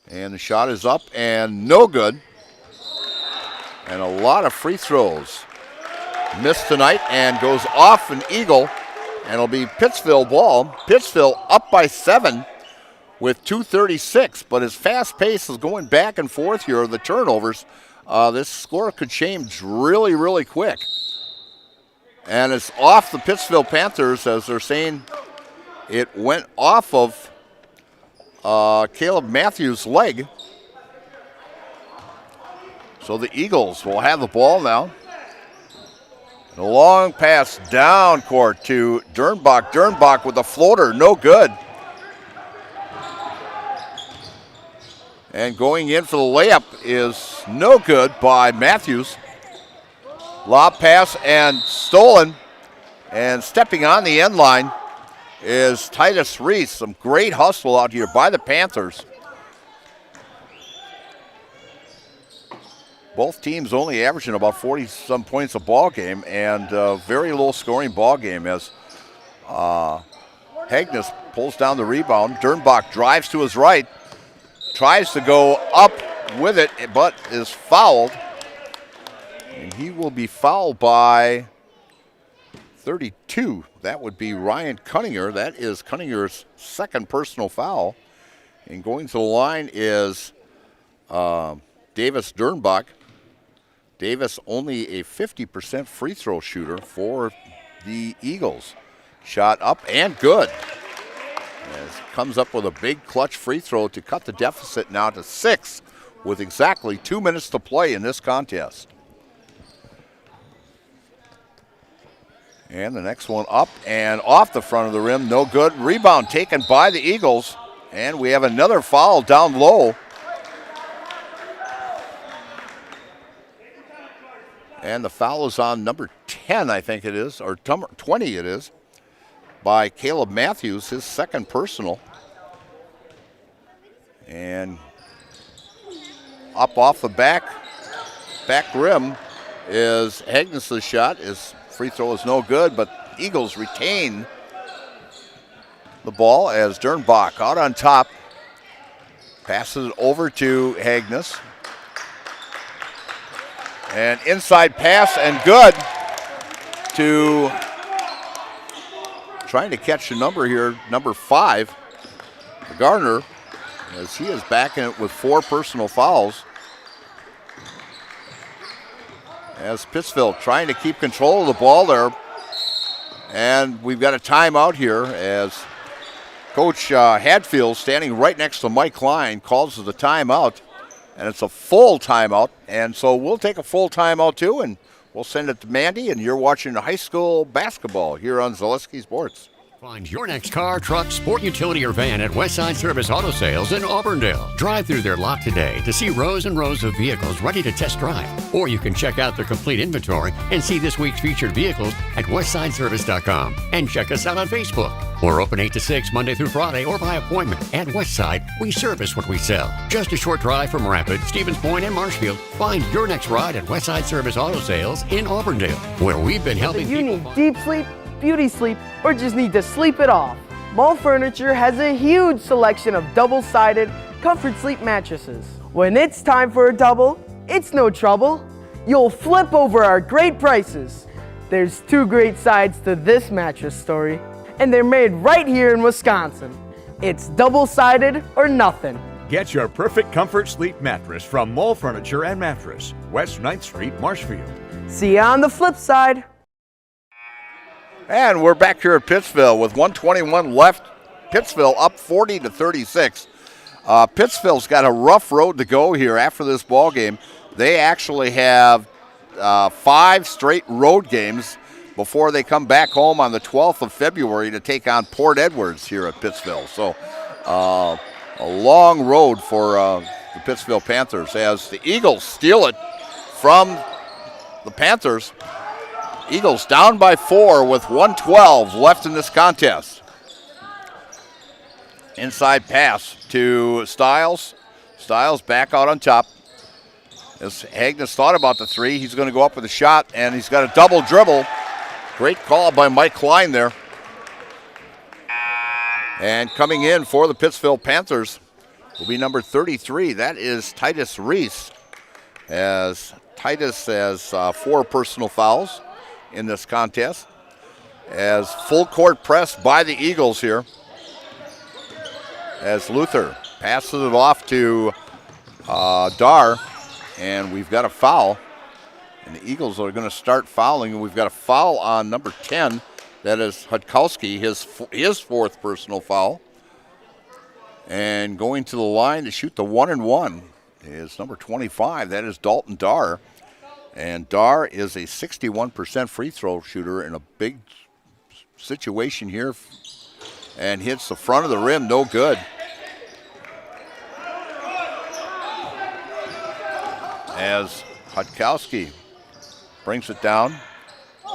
And the shot is up and no good. And a lot of free throws missed tonight and goes off an Eagle. And it'll be Pittsville ball. Pittsville up by 7 with 2:36, but his fast pace is going back and forth here. The turnovers, this score could change really, really quick. And it's off the Pittsville Panthers, as they're saying it went off of Caleb Matthews' leg. So the Eagles will have the ball now. And a long pass down court to Dernbach. Dernbach with a floater, no good. And going in for the layup is no good by Matthews. Lob pass and stolen. And stepping on the end line is Titus Reese. Some great hustle out here by the Panthers. Both teams only averaging about 40-some points a ball game, and very low-scoring ball game as Hagnes pulls down the rebound. Dernbach drives to his right, tries to go up with it, but is fouled. And he will be fouled by 32. That would be Ryan Cunninger. That is Cunninger's second personal foul. And going to the line is Davis Dernbach. Davis only a 50% free throw shooter for the Eagles. Shot up and good. As comes up with a big clutch free throw to cut the deficit now to 6 with exactly 2 minutes to play in this contest. And the next one up and off the front of the rim, no good. Rebound taken by the Eagles. And we have another foul down low. And the foul is on number 10, I think it is, or 20 it is, by Caleb Matthews, his second personal. And up off the back rim is Hagnes' shot. His free throw is no good, but Eagles retain the ball as Dernbach out on top. Passes it over to Hagnes. And inside pass and good to trying to catch the number here, number 5, Garner, as he is back in it with 4 personal fouls. As Pittsville trying to keep control of the ball there. And we've got a timeout here as Coach Hadfield, standing right next to Mike Klein, calls the timeout. And it's a full timeout, and so we'll take a full timeout too, and we'll send it to Mandy, and you're watching high school basketball here on Zaleski Sports. Find your next car, truck, sport utility, or van at Westside Service Auto Sales in Auburndale. Drive through their lot today to see rows and rows of vehicles ready to test drive. Or you can check out their complete inventory and see this week's featured vehicles at westsideservice.com. And check us out on Facebook. We're open 8 to 6 Monday through Friday or by appointment. At Westside, we service what we sell. Just a short drive from Rapid, Stevens Point, and Marshfield. Find your next ride at Westside Service Auto Sales in Auburndale, where we've been helping you people. Need deep sleep, beauty sleep, or just need to sleep it off. Mall Furniture has a huge selection of double-sided comfort sleep mattresses. When it's time for a double, it's no trouble. You'll flip over our great prices. There's 2 great sides to this mattress story, and they're made right here in Wisconsin. It's double-sided or nothing. Get your perfect comfort sleep mattress from Mall Furniture and Mattress, West 9th Street, Marshfield. See you on the flip side. And we're back here at Pittsville with 1:21 left. Pittsville up 40-36. Pittsville's got a rough road to go here after this ball game. They actually have 5 straight road games before they come back home on the 12th of February to take on Port Edwards here at Pittsville. So a long road for the Pittsville Panthers as the Eagles steal it from the Panthers. Eagles down by 4 with 1:12 left in this contest. Inside pass to Stiles. Stiles back out on top. As Agnes thought about the three, he's going to go up with a shot, and he's got a double dribble. Great call by Mike Klein there. And coming in for the Pittsville Panthers will be number 33. That is Titus Reese. As Titus has 4 personal fouls in this contest. As full court press by the Eagles here. As Luther passes it off to Dar, and we've got a foul. And the Eagles are going to start fouling, and we've got a foul on number 10. That is Hudkowski, his 4th personal foul. And going to the line to shoot the 1-and-1 is number 25. That is Dalton Dar. And Dar is a 61% free throw shooter in a big situation here. And hits the front of the rim, no good. As Hudkowski brings it down.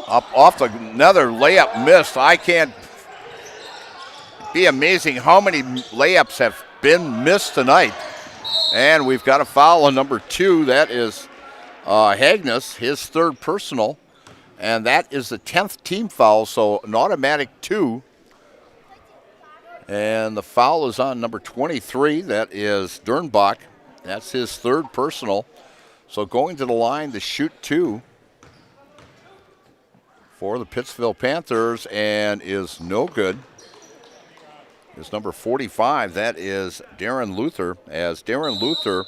Up off another layup missed. I can't be amazing how many layups have been missed tonight. And we've got a foul on number 2. That is Hagnes, his 3rd personal. And that is the 10th team foul, so an automatic 2. And the foul is on number 23. That is Dernbach. That's his 3rd personal. So going to the line to shoot 2 for the Pittsville Panthers, and is no good. Is number 45. That is Darren Luther, as Darren Luther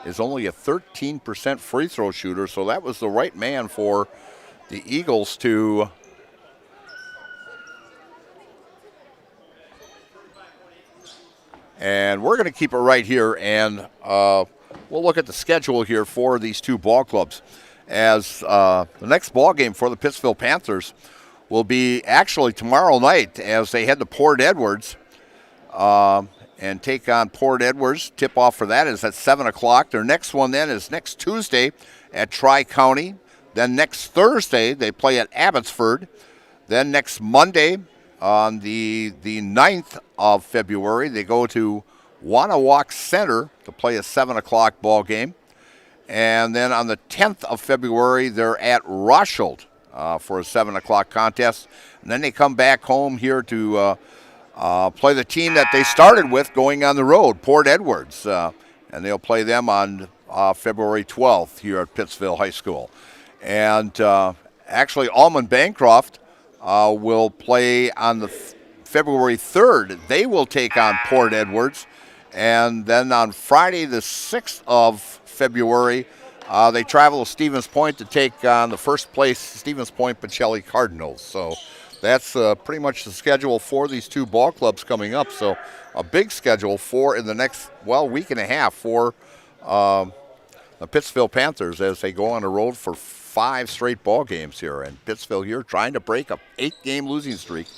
is only a 13% free throw shooter, so that was the right man for the Eagles to and we're going to keep it right here, and we'll look at the schedule here for these two ball clubs, as the next ball game for the Pittsville Panthers will be actually tomorrow night as they head to Port Edwards and take on Port Edwards. Tip-off for that is at 7 o'clock. Their next one then is next Tuesday at Tri-County. Then next Thursday they play at Abbotsford. Then next Monday on the 9th of February they go to Wanawak Center to play a 7 o'clock ball game. And then on the 10th of February they're at Rothschild for a 7 o'clock contest. And then they come back home here to play the team that they started with going on the road, Port Edwards. And they'll play them on February 12th here at Pittsville High School. And actually Almond-Bancroft will play on the February 3rd. They will take on Port Edwards. And then on Friday the 6th of February, they travel to Stevens Point to take on the first place Stevens Point Pacelli Cardinals. So that's pretty much the schedule for these two ball clubs coming up. So a big schedule for in the next, week and a half for the Pittsville Panthers as they go on the road for 5 straight ball games here. And Pittsville here trying to break a 8-game losing streak.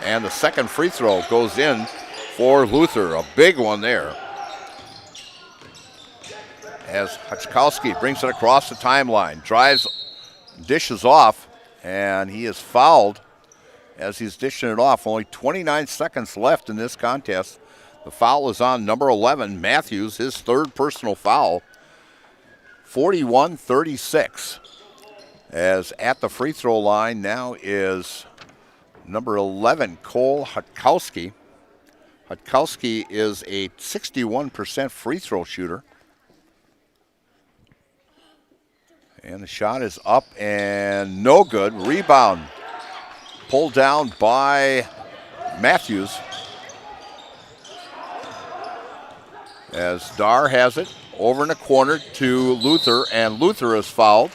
And the second free throw goes in for Luther, a big one there. As Hutchkowski brings it across the timeline, drives, dishes off, and he is fouled as he's dishing it off. Only 29 seconds left in this contest. The foul is on number 11, Matthews, his 3rd personal foul. 41-36. As at the free throw line now is number 11, Cole Hutchkowski. Hutchkowski is a 61% free throw shooter. And the shot is up and no good. Rebound pulled down by Matthews. As Dar has it over in the corner to Luther, and Luther is fouled.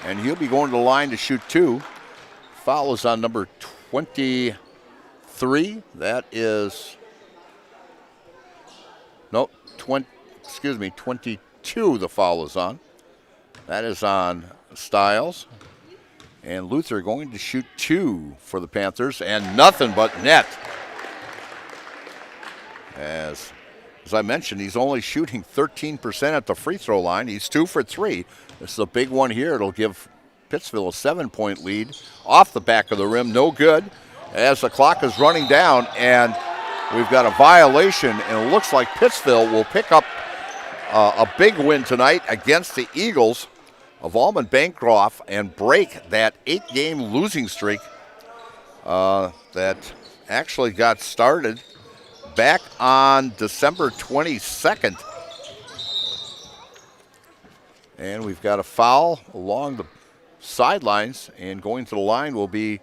And he'll be going to the line to shoot 2. Foul is on number 23. That is, 22 the foul is on. That is on Stiles. And Luther going to shoot 2 for the Panthers, and nothing but net. As I mentioned, he's only shooting 13% at the free throw line. He's 2 for 3. This is a big one here. It'll give Pittsville a 7-point lead off the back of the rim. No good as the clock is running down, and we've got a violation, and it looks like Pittsville will pick up a big win tonight against the Eagles of Almond-Bancroft and break that 8-game losing streak that actually got started back on December 22nd. And we've got a foul along the sidelines, and going to the line will be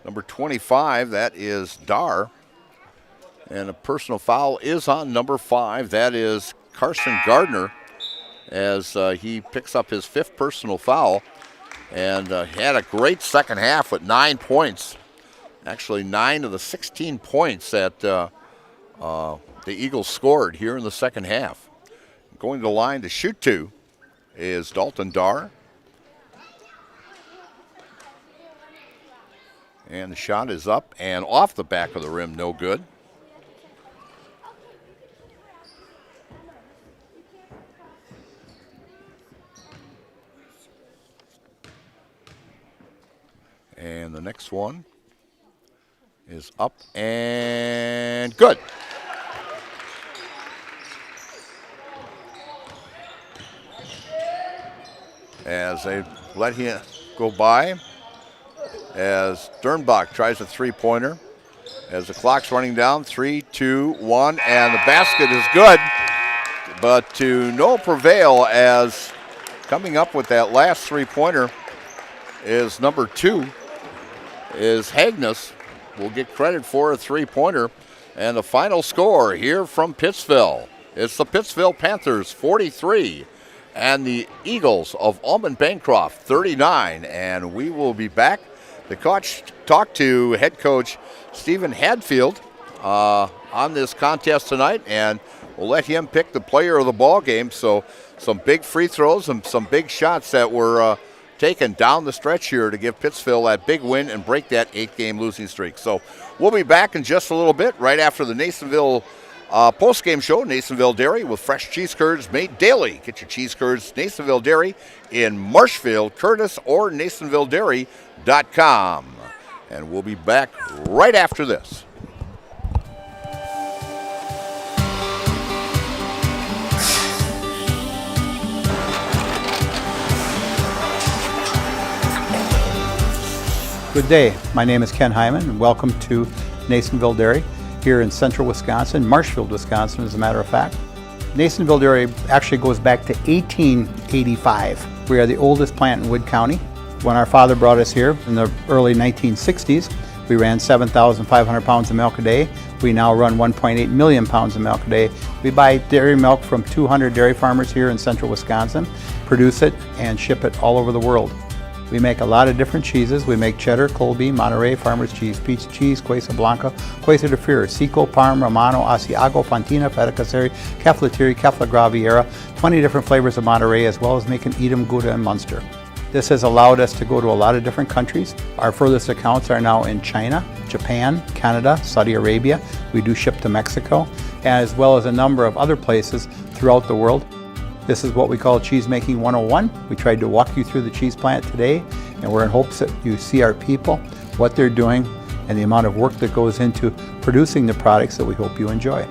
number 25. That is Dar. And a personal foul is on number 5. That is Carson Gardner, as he picks up his 5th personal foul, and had a great second half with 9 points. Actually, 9 of the 16 points that the Eagles scored here in the second half. Going to the line to shoot 2 is Dalton Dar. And the shot is up and off the back of the rim, no good. And the next one is up and good. As they let him go by, as Dernbach tries a 3-pointer. As the clock's running down, 3, 2, 1, and the basket is good. But to no prevail, as coming up with that last 3-pointer is number 2, is Hagness. Will get credit for a 3-pointer. And the final score here from Pittsville, it's the Pittsville Panthers 43 and the Eagles of Almond-Bancroft 39. And we will be back. The coach talked to head coach Stephen Hadfield on this contest tonight, and we'll let him pick the player of the ball game. So some big free throws and some big shots that were taken down the stretch here to give Pittsville that big win and break that 8-game losing streak. So we'll be back in just a little bit, right after the Nasonville post-game show. Nasonville Dairy with fresh cheese curds made daily. Get your cheese curds, Nasonville Dairy in Marshfield, Curtis, or NasonvilleDairy.com. And we'll be back right after this. Good day. My name is Ken Hyman, and welcome to Nasonville Dairy here in central Wisconsin, Marshfield, Wisconsin, as a matter of fact. Nasonville Dairy actually goes back to 1885. We are the oldest plant in Wood County. When our father brought us here in the early 1960s, we ran 7,500 pounds of milk a day. We now run 1.8 million pounds of milk a day. We buy dairy milk from 200 dairy farmers here in central Wisconsin, produce it, and ship it all over the world. We make a lot of different cheeses. We make cheddar, Colby, Monterey, Farmer's Cheese, Peach Cheese, Quesa Blanca, Quesa de Freer, Seco, Parm, Romano, Asiago, Fontina, Feta Caseri, Keflatiri, Kefla Graviera, 20 different flavors of Monterey, as well as making Edam, Gouda, and Munster. This has allowed us to go to a lot of different countries. Our furthest accounts are now in China, Japan, Canada, Saudi Arabia. We do ship to Mexico, as well as a number of other places throughout the world. This is what we call Cheese Making 101. We tried to walk you through the cheese plant today, and we're in hopes that you see our people, what they're doing, and the amount of work that goes into producing the products that we hope you enjoy.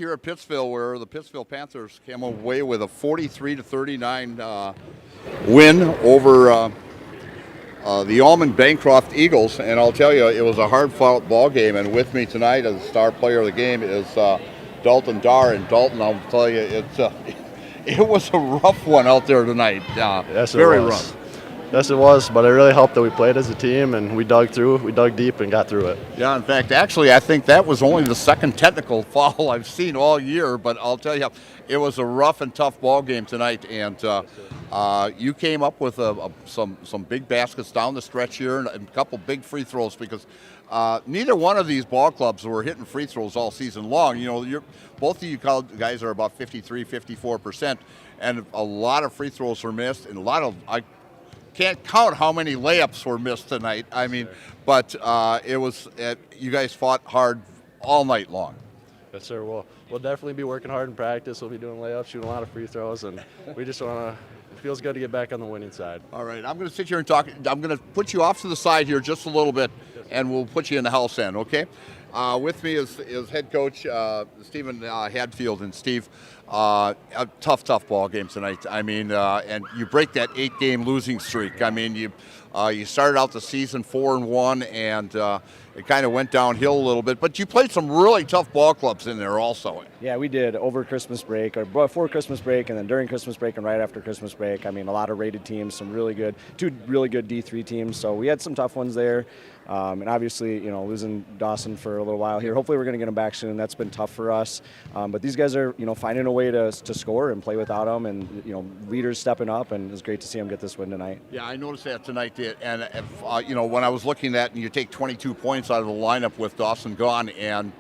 here at Pittsville, where the Pittsville Panthers came away with a 43-39 win over the Almond-Bancroft Eagles. And I'll tell you, it was a hard-fought ball game. And with me tonight as the star player of the game is Dalton Dar. And Dalton, I'll tell you, it was a rough one out there tonight. Yes, very it was. rough. Yes, it was, but it really helped that we played as a team and we dug deep and got through it. Yeah, in fact, actually, I think that was only the second technical foul I've seen all year, but I'll tell you, it was a rough and tough ball game tonight, and you came up with some big baskets down the stretch here and a couple big free throws, because neither one of these ball clubs were hitting free throws all season long. You know, both of you guys are about 53, 54%, and a lot of free throws were missed, and I can't count how many layups were missed tonight. I mean, but you guys fought hard all night long. Yes, sir. We'll definitely be working hard in practice. We'll be doing layups, shooting a lot of free throws, and we just want to. It feels good to get back on the winning side. All right, I'm going to sit here and talk. I'm going to put you off to the side here just a little bit, and we'll put you in the house end, okay? With me is head coach Stephen Hadfield. And Steve, a tough ball game tonight. I mean, and you break that 8-game losing streak. I mean, you started out the season 4-1, and it kind of went downhill a little bit. But you played some really tough ball clubs in there also. Yeah, we did over Christmas break, or before Christmas break, and then during Christmas break and right after Christmas break. I mean, a lot of rated teams, two really good D3 teams. So we had some tough ones there. And obviously, losing Dawson for a little while here. Hopefully we're going to get him back soon. That's been tough for us. But these guys are, finding a way to score and play without him, and, leaders stepping up, and it's great to see them get this win tonight. Yeah, I noticed that tonight. And, when I was looking at, and you take 22 points out of the lineup with Dawson gone, and,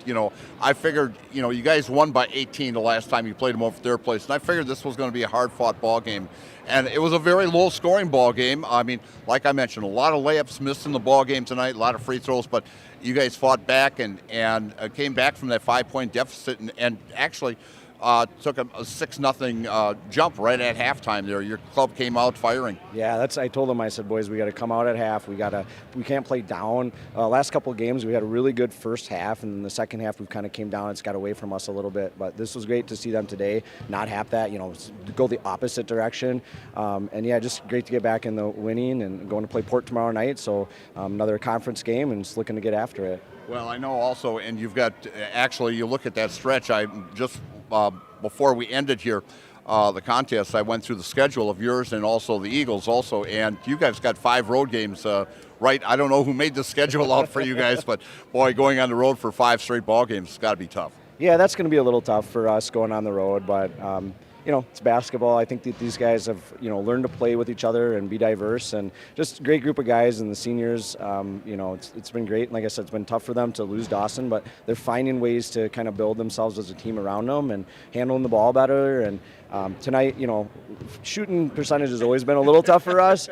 I figured, you guys won by 18 the last time you played them over at their place, and I figured this was going to be a hard-fought ball game. And it was a very low-scoring ball game. I mean, like I mentioned, a lot of layups missed in the ball game tonight, a lot of free throws, but you guys fought back and came back from that 5-point deficit and actually took a 6-0 jump right at halftime there. Your club came out firing. Yeah, I told them, I said, boys, we got to come out at half. We can't play down. Last couple of games, we had a really good first half, and in the second half, we kind of came down. It's got away from us a little bit, but this was great to see them today not have that, go the opposite direction. And yeah, just great to get back in the winning and going to play Port tomorrow night. So another conference game, and just looking to get after it. Well, I know also, and you've got, actually, you look at that stretch, before we ended here, the contest, I went through the schedule of yours and also the Eagles also, and you guys got 5 road games, right? I don't know who made the schedule out for you guys, but boy, going on the road for 5 straight ball games, it's got to be tough. Yeah, that's going to be a little tough for us going on the road, but it's basketball. I think that these guys have, learned to play with each other and be diverse, and just a great group of guys. And the seniors, it's been great. And like I said, it's been tough for them to lose Dawson, but they're finding ways to kind of build themselves as a team around them and handling the ball better. And tonight, shooting percentage has always been a little tough for us.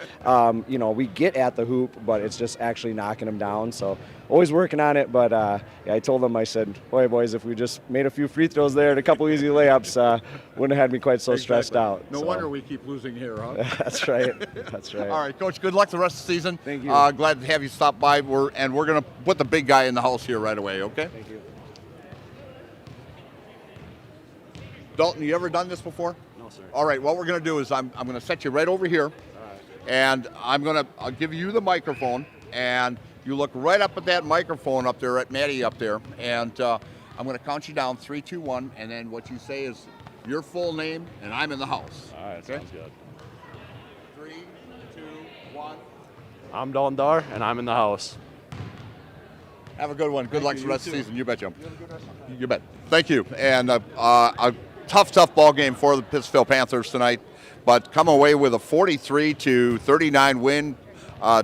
We get at the hoop, but it's just actually knocking them down. So always working on it. But I told them, I said, boy, boys, if we just made a few free throws there and a couple easy layups, wouldn't have had me quite so stressed out. No wonder we keep losing here, huh? That's right. That's right. All right, Coach, good luck the rest of the season. Thank you. Glad to have you stop by. We're going to put the big guy in the house here right away, okay? Thank you. Dalton, you ever done this before? No, sir. All right, what we're going to do is I'm going to set you right over here, and I'll give you the microphone, and you look right up at that microphone up there at Maddie up there, and I'm going to count you down, 3, 2, 1, and then what you say is your full name, and I'm in the house. All right, okay? Sounds good. 3, 2, 1. I'm Dalton Dar, and I'm in the house. Have a good one. Good luck the rest of the season. You bet, Jim. You bet. Thank you. And a tough ball game for the Pittsville Panthers tonight, but come away with a 43-39 win,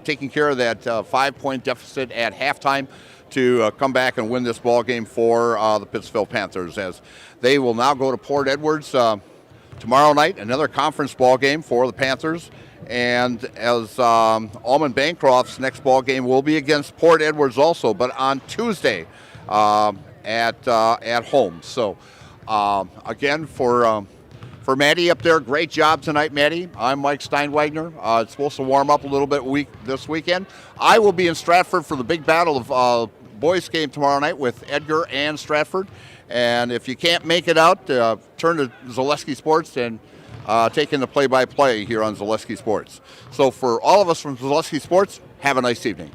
taking care of that 5-point deficit at halftime to come back and win this ball game for the Pittsville Panthers, as they will now go to Port Edwards tomorrow night, another conference ball game for the Panthers. And as Almond-Bancroft's next ball game will be against Port Edwards also, but on Tuesday at home. So again, for Maddie up there, great job tonight, Maddie. I'm Mike Steinwagner. It's supposed to warm up a little bit this weekend. I will be in Stratford for the big battle of boys game tomorrow night with Edgar and Stratford. And if you can't make it out, turn to Zaleski Sports and take in the play-by-play here on Zaleski Sports. So for all of us from Zaleski Sports, have a nice evening.